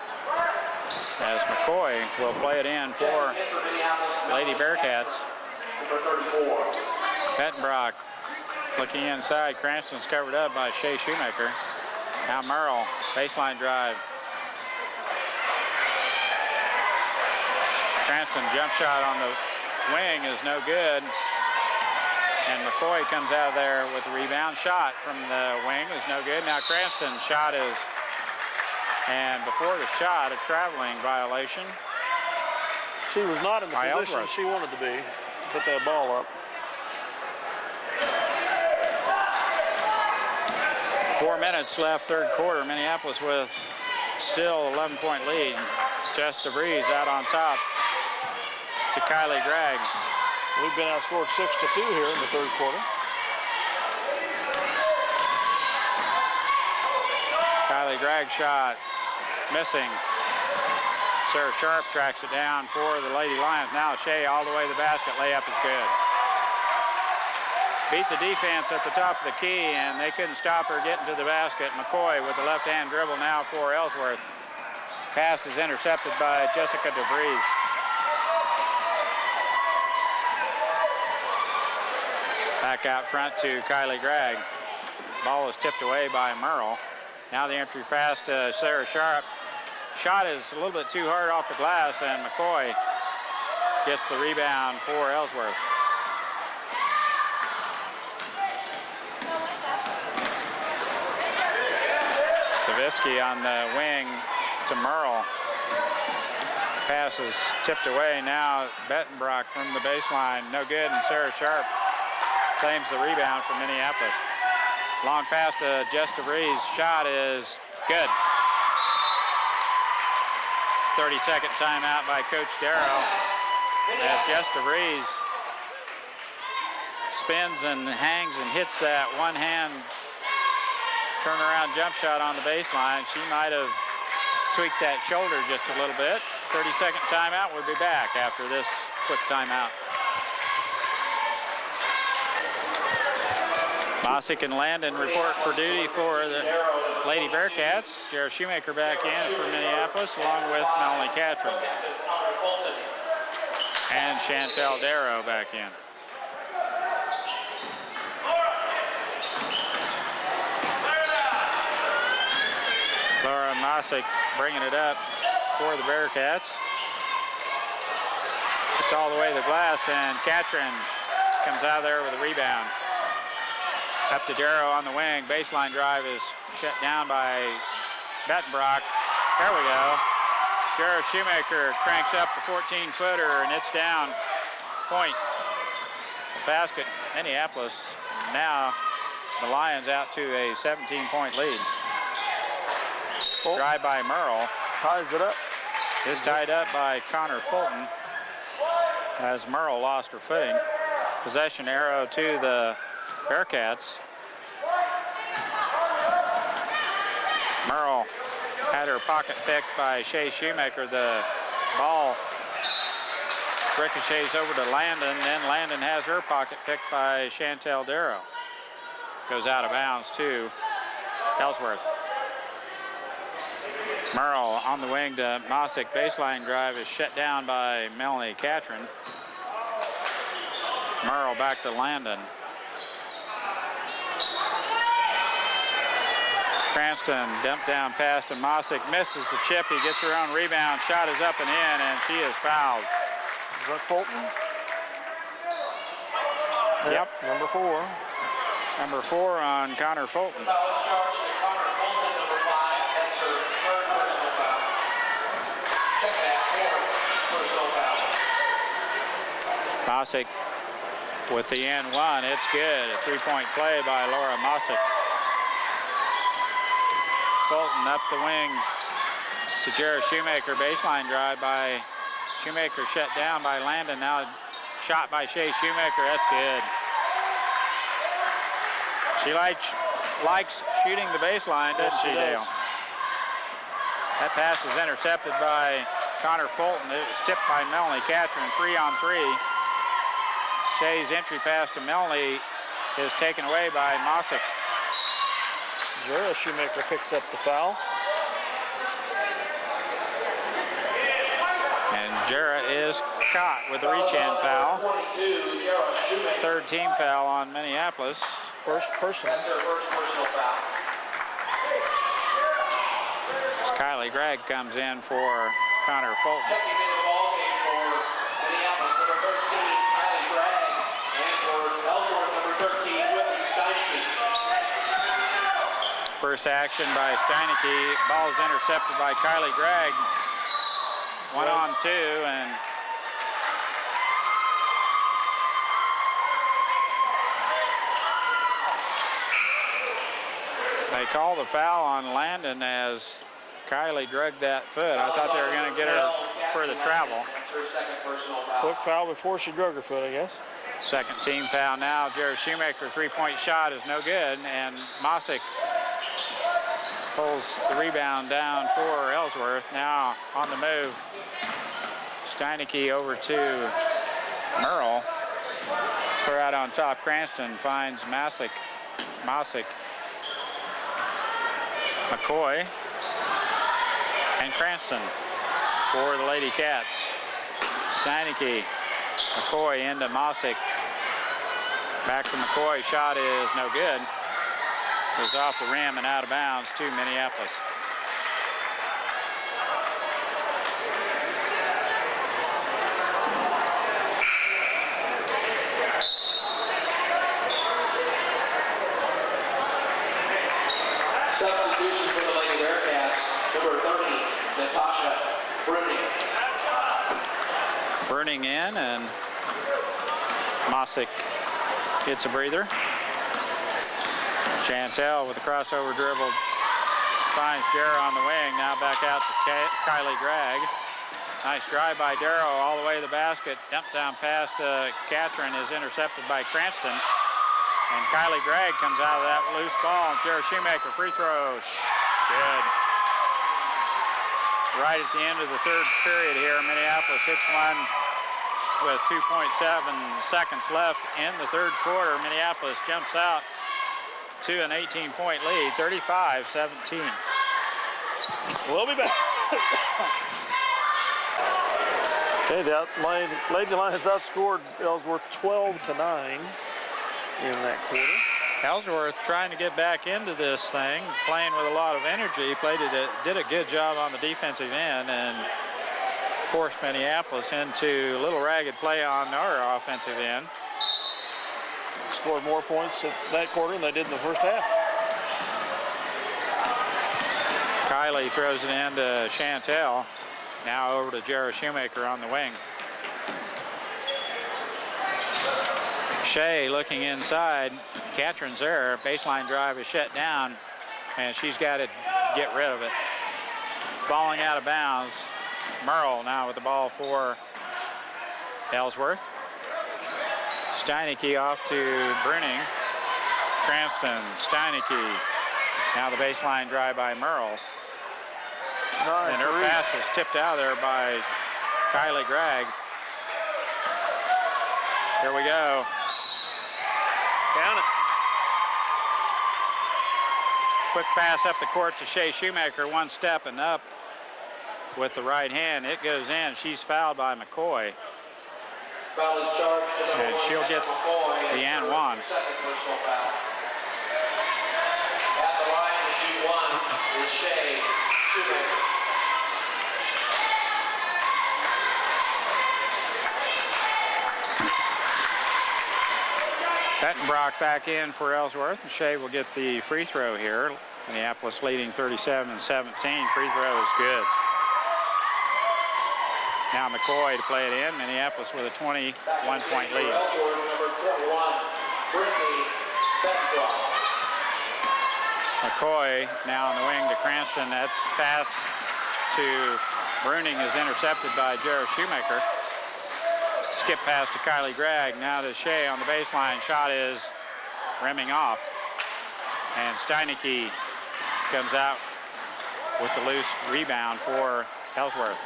as McCoy will play it in for Lady Bearcats. Number 34. Bettenbrock looking inside. Cranston's covered up by Shea Shoemaker. Now Merle, baseline drive. Cranston jump shot on the wing is no good. And McCoy comes out of there with a rebound. Shot from the wing is no good. Now Cranston's shot is, and before the shot, a traveling violation. She was not in the By position Ellsworth. she wanted to be. Put that ball up. 4 minutes left third quarter. Minneapolis with still 11-point lead. Jess DeVries out on top to Kylie Gregg. We've been outscored 6-2 here in the third quarter. Kylie Gregg shot missing. Sarah Sharp tracks it down for the Lady Lions. Now Shea all the way to the basket. Layup is good. Beat the defense at the top of the key, and they couldn't stop her getting to the basket. McCoy with the left-hand dribble now for Ellsworth. Pass is intercepted by Jessica DeVries. Back out front to Kylie Gregg. Ball is tipped away by Merle. Now the entry pass to Sarah Sharp. Shot is a little bit too hard off the glass, and McCoy gets the rebound for Ellsworth. Zavisky on the wing to Merle. Pass is tipped away. Now Bettenbrock from the baseline. No good, and Sarah Sharp claims the rebound for Minneapolis. Long pass to Jess DeVries. Shot is good. 30-second timeout by Coach Darrow. As Jess DeVries spins and hangs and hits that one-hand turnaround jump shot on the baseline. She might have tweaked that shoulder just a little bit. 30-second timeout. We'll be back after this quick timeout. Mosick and Landon report for duty for the Lady Bearcats. Jared Shoemaker back in for Minneapolis, along with Melanie Catron. And Chantel Darrow back in. Laura Mosick bringing it up for the Bearcats. It's all the way to the glass, and Catron comes out of there with a rebound. Up to Darrow on the wing. Baseline drive is shut down by Bettenbrock. There we go. Jared Shoemaker cranks up the 14-footer, and it's down. Point. Basket. Minneapolis. Now the Lions out to a 17-point lead. Drive by Merle. Ties it up. Is tied up by Connor Fulton as Merle lost her footing. Possession arrow to the Bearcats. Merle had her pocket picked by Shea Shoemaker. The ball ricochets over to Landon. Then Landon has her pocket picked by Chantel Darrow. Goes out of bounds to Ellsworth. Merle on the wing to Mossick. Baseline drive is shut down by Melanie Catron. Merle back to Landon. Cranston dumped down pass to Mossick. Misses the chip. He gets her own rebound. Shot is up and in, and she is fouled. Is that Fulton? Yep. Number 4. Number 4 on Connor Fulton. Foul is charged to Connor Fulton, number 5. That's her third personal foul. Check that, 4th personal foul. Mossick with the N1. It's good. A 3-point play by Laura Mossick. Fulton up the wing to Jared Shoemaker. Baseline drive by Shoemaker, shut down by Landon. Now shot by Shea Shoemaker. That's good. She likes shooting the baseline, doesn't she, Dale? That pass is intercepted by Connor Fulton. It was tipped by Melanie Catron. 3-on-3. Shea's entry pass to Melanie is taken away by Mossick. Jara Shoemaker picks up the foul. And Jara is caught with a reach-in foul. 22, Gerald Shoemaker. Third team foul on Minneapolis. First personal. That's her first personal foul. As Kylie Gregg comes in for Connor Fulton. Checking into the ball game for Minneapolis, number 13, Kylie Gregg, and for Ellsworth, number 13, Whitney Steinke. First action by Steineke. Ball is intercepted by Kylie Gregg. 1-on-2, and they call the foul on Landon as Kylie drugged that foot. I thought they were going to get her for the travel. That's her second personal foul. Quick foul before she drug her foot, I guess. Second team foul now. Jared Shoemaker, three-point shot is no good, and Mossick pulls the rebound down for Ellsworth. Now on the move, Steineke over to Merle. Her out on top. Cranston finds Mossick. McCoy and Cranston for the Lady Cats. Steineke, McCoy into Mossick. Back to McCoy. Shot is no good. Goes off the rim and out of bounds to Minneapolis. Substitution for the Lady Bearcats, number 30, Natasha Bruning. Bruning in, and Mossick gets a breather. Chantel with a crossover dribble finds Darrow on the wing. Now back out to Kylie Gregg. Nice drive by Darrow all the way to the basket. Dump down pass to Catron is intercepted by Cranston. And Kylie Gregg comes out of that loose ball. Jared Shoemaker, free throw. Good. Right at the end of the third period here, Minneapolis hits one with 2.7 seconds left in the third quarter. Minneapolis jumps out to an 18-point lead, 35-17. We'll be back. Okay, the Lady Lions outscored Ellsworth 12-9 in that quarter. Ellsworth trying to get back into this thing, playing with a lot of energy. Did a good job on the defensive end and forced Minneapolis into a little ragged play on our offensive end. Scored more points in that quarter than they did in the first half. Kylie throws it in to Chantel. Now over to Jared Shoemaker on the wing. Shea looking inside. Catherine's there. Baseline drive is shut down, and she's got to get rid of it. Balling out of bounds. Merle now with the ball for Ellsworth. Steineke off to Bruning. Cranston, Steineke. Now the baseline drive by Merle. Nice. And her pass is tipped out there by Kylie Gregg. Here we go. Count it. Quick pass up the court to Shea Shoemaker, one step and up with the right hand. It goes in. She's fouled by McCoy. Foul is charged to number And 1, she'll get McCoy, the and one. Second personal foul. At the line to shoot one is Shea Shoemaker. Bettenbrock back in for Ellsworth, and Shea will get the free throw here. Minneapolis leading 37-17. Free throw is good. Now McCoy to play it in. Minneapolis with a 21-point lead. Ellsworth, number 21, Brittany Bettenbrock. McCoy now on the wing to Cranston. That pass to Bruning is intercepted by Jared Shoemaker. Skip pass to Kylie Gregg. Now to Shea on the baseline. Shot is rimming off. And Steineke comes out with the loose rebound for Ellsworth.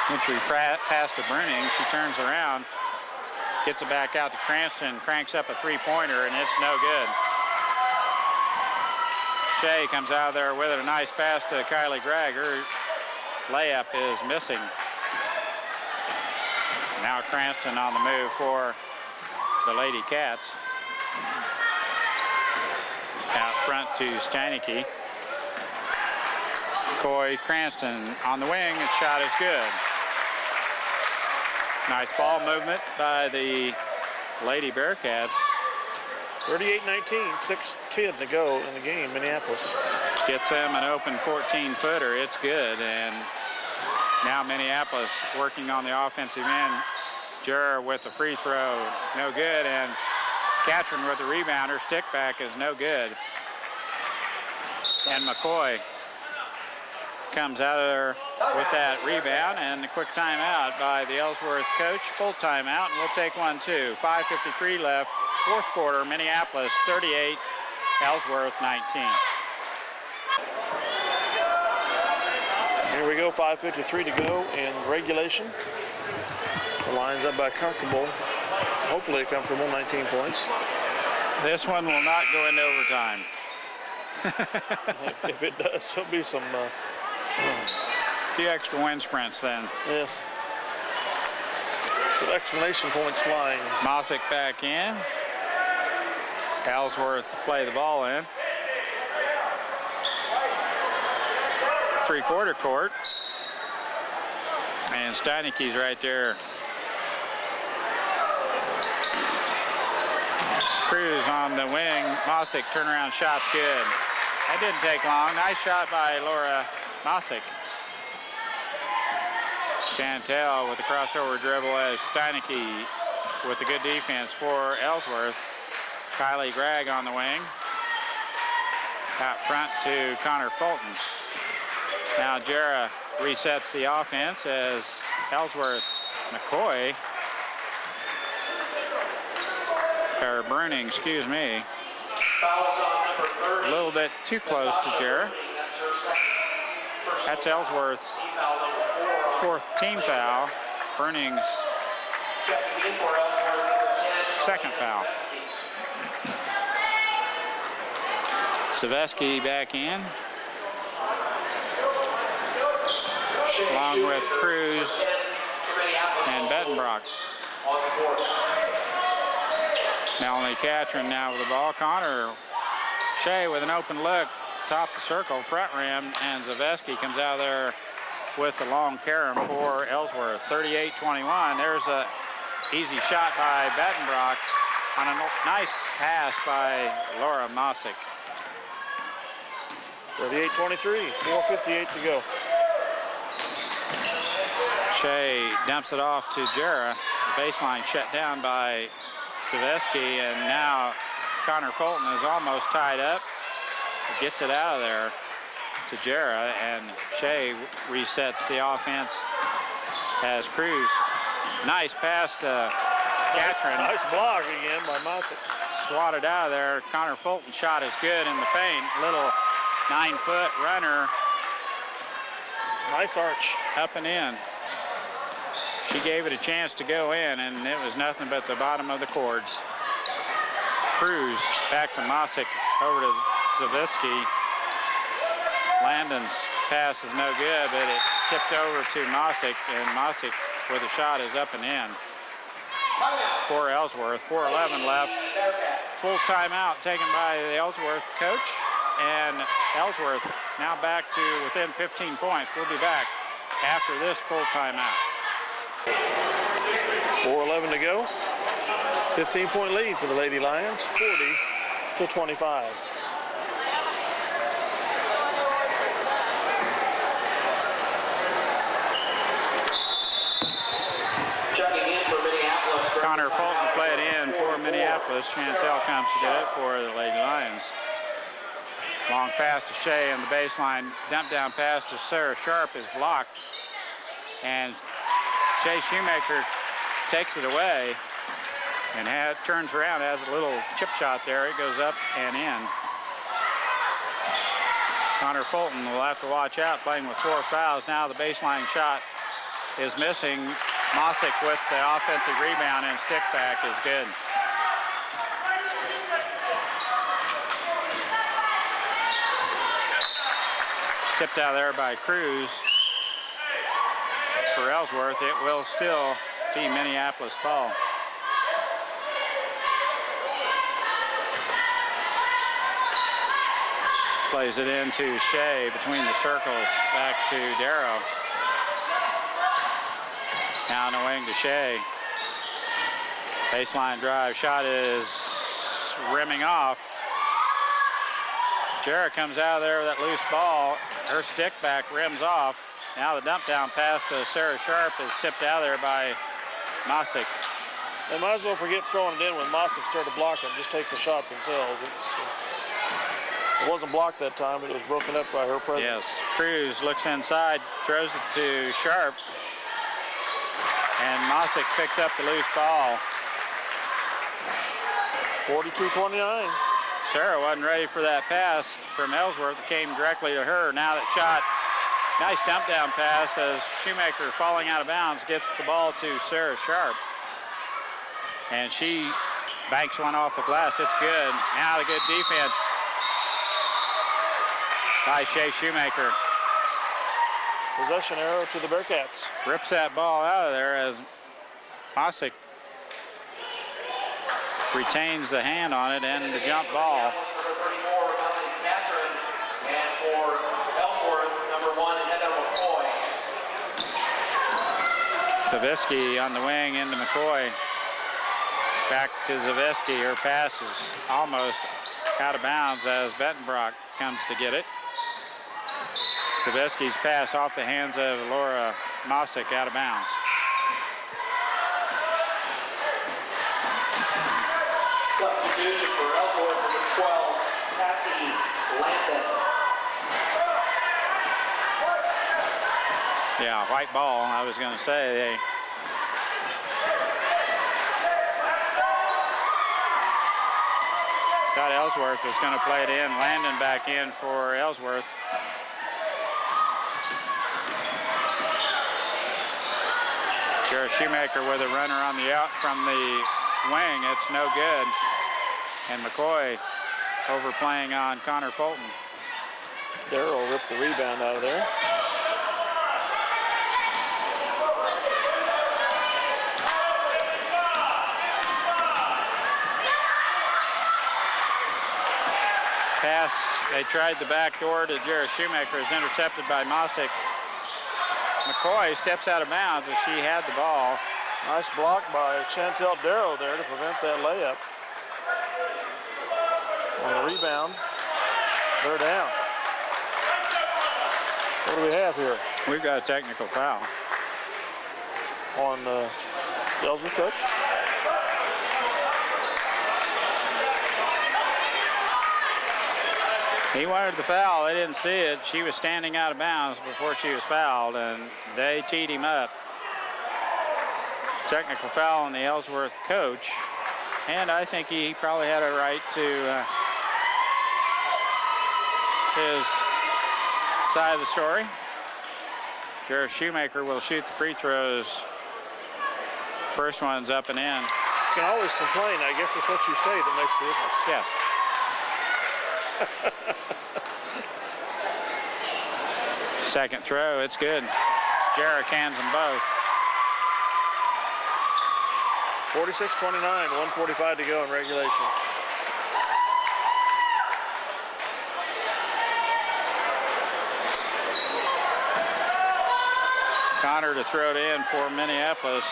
Entry pass to Bruning. She turns around, gets it back out to Cranston, cranks up a three-pointer, and it's no good. Shea comes out of there with it. A nice pass to Kylie Gregg. Her layup is missing. Now Cranston on the move for the Lady Cats. Out front to Steineke. McCoy, Cranston on the wing. The shot is good. Nice ball movement by the Lady Bearcats. 38-19, 6:10 to go in the game. Minneapolis Gets them an open 14-footer. It's good. And now Minneapolis working on the offensive end. Juror with the free throw, no good. And Catherine with the rebound. Her stick back is no good. And McCoy comes out of there with that rebound, and a quick timeout by the Ellsworth coach. Full timeout, and we'll take one too. 5:53 left, fourth quarter. Minneapolis 38, Ellsworth 19. Here we go, 5:53 to go in regulation. The line's up by comfortable, hopefully a comfortable 19 points. This one will not go into overtime. If it does, there'll be some A few extra wind sprints then. yes, some exclamation points flying. Mosick back in. Ellsworth to play the ball in. Three-quarter court. And Steineke's right there. Cruz on the wing. Mosick turnaround shot's good. That didn't take long. Nice shot by Laura Mosick. Chantel with the crossover dribble as Steineke with a good defense for Ellsworth. Kylie Gregg on the wing. Out front to Connor Fulton. Now Jera resets the offense as Ellsworth McCoy, or Bruning, excuse me. Foul is on number 30. A little bit too close to Jera. That's her second. That's Ellsworth's Team foul number 4 on fourth team foul. Bruning's checking in for Ellsworth, number 10. second foul. Savesky back in, along with Cruz and Bettenbrock. On the court. Melanie Catron now with the ball. Connor Shea with an open look, top the circle, front rim, and Zavesky comes out there with the long carom for Ellsworth. 38-21. There's a easy shot by Bettenbrock on a nice pass by Laura Mosick. 38-23, 4:58 to go. Shea dumps it off to Jarrah. The baseline shut down by Zaveski, and now Connor Fulton is almost tied up. He gets it out of there to Jarrah, and Shea resets the offense as Cruz. Nice pass to Catherine. Nice block again by Mosick. Swatted out of there. Connor Fulton's shot is good in the paint. Little 9-foot runner. Nice arch. Up and in. She gave it a chance to go in, and it was nothing but the bottom of the cords. Cruz back to Mosick, over to Zaveski. Landon's pass is no good, but it tipped over to Mosick, and Mosick with a shot is up and in. For Ellsworth, 4:11 left. Full timeout taken by the Ellsworth coach, and Ellsworth now back to within 15 points. We'll be back after this full timeout. 4:11 to go. 15-point lead for the Lady Lions, 40-25. Checking in for Minneapolis. Connor Fulton played in for Minneapolis. Chantel comes to do it for the Lady Lions. Long pass to Shea on the baseline. Dump down pass to Sarah Sharp is blocked. And Shea Shoemaker takes it away and turns around, has a little chip shot there. It goes up and in. Connor Fulton will have to watch out, playing with 4 fouls. Now the baseline shot is missing. Mosick with the offensive rebound, and stick back is good. Tipped out there by Cruz. For Ellsworth, it will still be Minneapolis ball. Plays it into Shea between the circles, back to Darrow. Down the wing to Shea. Baseline drive shot is rimming off. Jarrah comes out of there with that loose ball. Her stick back rims off. Now the dump down pass to Sarah Sharp is tipped out of there by Mosick. They might as well forget throwing it in when Mosick started blocking. Just take the shot themselves. It wasn't blocked that time, but it was broken up by her presence. Yes, Cruz looks inside, throws it to Sharp. And Mosick picks up the loose ball. 42-29. Sarah wasn't ready for that pass from Ellsworth. It came directly to her. Now that shot, nice dump down pass as Shoemaker, falling out of bounds, gets the ball to Sarah Sharp. And she banks one off the glass. It's good. Now the good defense by Shea Shoemaker. Possession arrow to the Bearcats. Rips that ball out of there as Mosick retains the hand on it and the jump ball. Number 34, Catherine, and for Ellsworth, number 1, Heather McCoy. Zaveski on the wing into McCoy. Back to Zaveski. Her pass is almost out of bounds as Bettenbrock comes to get it. Zaveski's pass off the hands of Laura Mosick, out of bounds. Substitution for Ellsworth, number 12, Cassie Landon. Yeah, white ball, I was going to say. Thought Ellsworth was going to play it in. Landon back in for Ellsworth. Jarrah Shoemaker with a runner on the out from the wing. It's no good. And McCoy overplaying on Connor Fulton. Darrow ripped the rebound out of there. Pass, they tried the back door to Jarrah Shoemaker, is intercepted by Mosick. McCoy steps out of bounds as she had the ball. Nice block by Chantel Darrow there to prevent that layup. On the rebound, they're down. What do we have here? We've got a technical foul On the Ellsworth coach? He wanted the foul. They didn't see it. She was standing out of bounds before she was fouled, and they teed him up. Technical foul on the Ellsworth coach, and I think he probably had a right to his side of the story. Jared Shoemaker will shoot the free throws. First one's up and in. You can always complain. I guess it's what you say that makes the difference. Yes. Second throw, it's good. Jarrett cans them both. 46-29, 1:45 to go in regulation. Connor to throw it in for Minneapolis.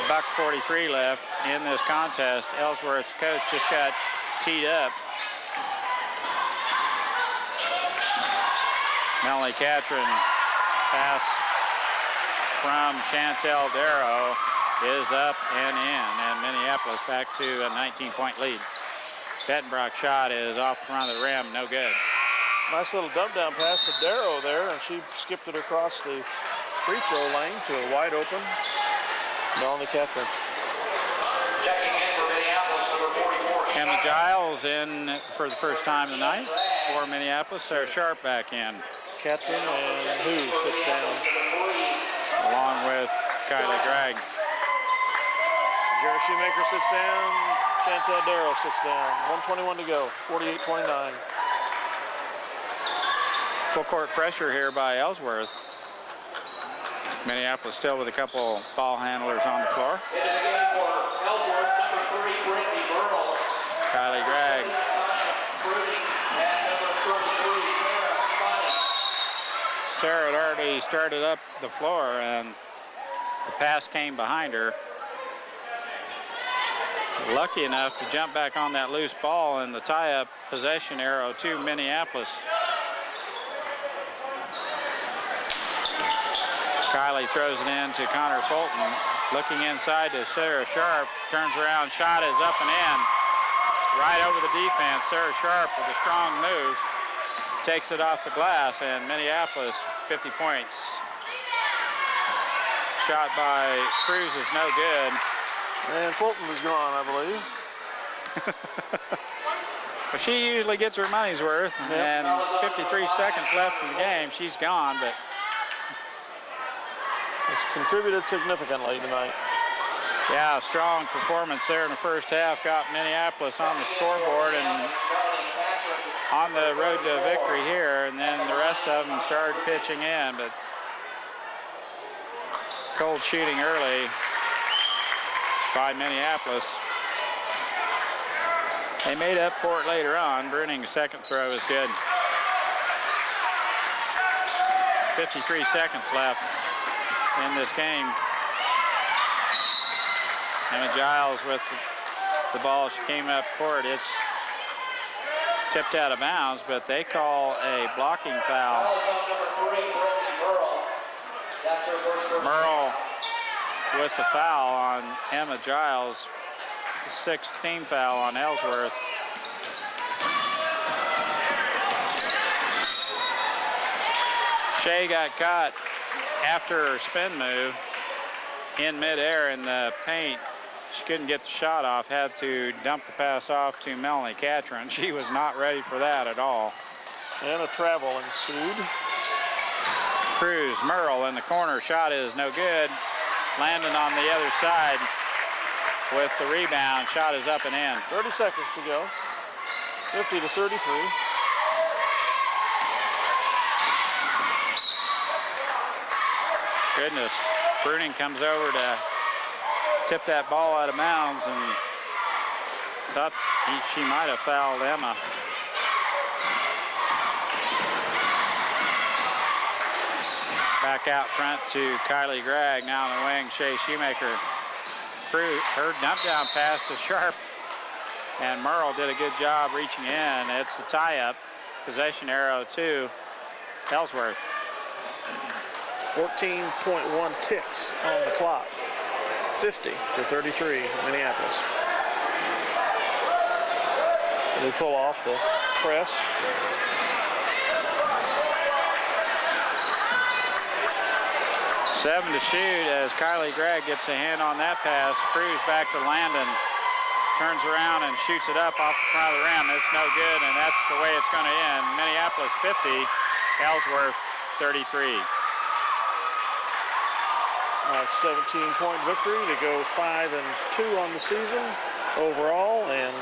$1:43 left in this contest. Ellsworth's coach just got teed up. Melanie Catron pass from Chantel Darrow is up and in, and Minneapolis back to a 19-point lead. Bettenbrock's shot is off the front of the rim, no good. Nice little dump down pass to Darrow there, and she skipped it across the free throw lane to a wide open Melanie Catron. Checking in for Minneapolis, number 44. Emma Giles in for the first time tonight for Minneapolis. Sarah Sharp back in. Catron and who sits down? Along with Kylie Gregg. Jared Shoemaker sits down. Chantel Darrow sits down. 1:21 to go. 48-29. Full court pressure here by Ellsworth. Minneapolis still with a couple ball handlers on the floor. Into the game for Ellsworth, number 3, Brittany Burrell. Kylie Gregg. Sarah had already started up the floor, and the pass came behind her. Lucky enough to jump back on that loose ball, and the tie-up possession arrow to Minneapolis. Kylie throws it in to Connor Fulton. Looking inside to Sarah Sharp. Turns around, shot is up and in. Right over the defense. Sarah Sharp with a strong move. Takes it off the glass, and Minneapolis 50 points. Shot by Cruz is no good. And Fulton is gone, I believe. Well, she usually gets her money's worth, and 53 seconds left in the game. She's gone, but it's contributed significantly tonight. yeah, strong performance there in the first half got Minneapolis on the scoreboard and on the road to victory here, and then the rest of them started pitching in, but cold shooting early by Minneapolis. They made up for it later on. Bruning's second throw is good. 53 seconds left in this game. Emma Giles with the ball. She came up court. It's tipped out of bounds, but they call a blocking foul. Merle with the foul on Emma Giles. Sixth team foul on Ellsworth. Shea got caught after her spin move in midair in the paint. She couldn't get the shot off, had to dump the pass off to Melanie Catron. She was not ready for that at all. And a travel ensued. Cruz, Merle in the corner, shot is no good. Landon on the other side with the rebound, shot is up and in. 30 seconds to go. 50-33. Goodness, Bruning comes over to tip that ball out of bounds and thought she might have fouled Emma. Back out front to Kylie Gregg, now on the wing, Shea Shoemaker. Her dump down pass to Sharp, and Merle did a good job reaching in. It's the tie-up, possession arrow to Ellsworth. 14.1 ticks on the clock. 50-33, Minneapolis. They pull off the press. Seven to shoot as Kylie Gregg gets a hand on that pass. Cruz back to Landon. Turns around and shoots it up off the front of the rim. It's no good, and that's the way it's going to end. Minneapolis 50, Ellsworth 33. 17-point victory to go 5-2 on the season overall, and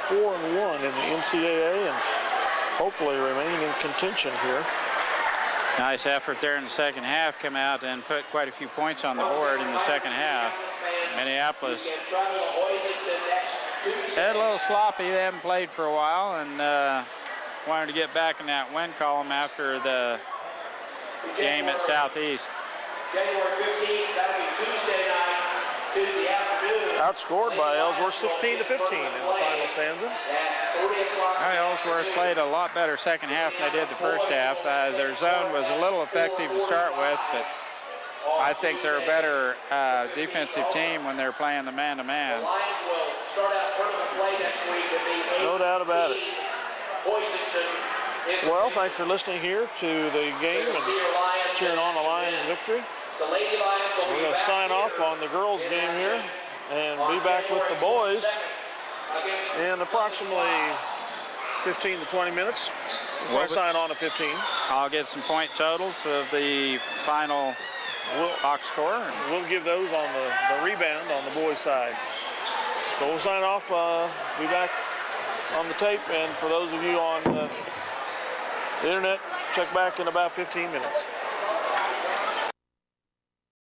4-1 in the NCAA, and hopefully remain in contention here. Nice effort there in the second half. Come out and put quite a few points on the board in the second half. Minneapolis had a little sloppy. They haven't played for a while, and wanted to get back in that win column after the game at Southeast. January 15th, that'll be Tuesday night, Tuesday afternoon. Outscored by Ellsworth 16-15 in the final stanza. Ellsworth played a lot better second half than they did the first half. Their zone was a little effective to start with, but I think they're a better defensive team when they're playing the man-to-man. The Lions will start out tournament play next week and be No doubt about it. Boysington. Well, thanks for listening here to the game and cheering on the Lions' victory. The Lady Lions will We're going to sign off on the girls' game here and be back with the boys in approximately 15 to 20 minutes. We're going to sign on at 15. I'll get some point totals of the final box score. We'll give those on the rebound on the boys' side. So we'll sign off, be back on the tape, and for those of you on the internet, check back in about 15 minutes.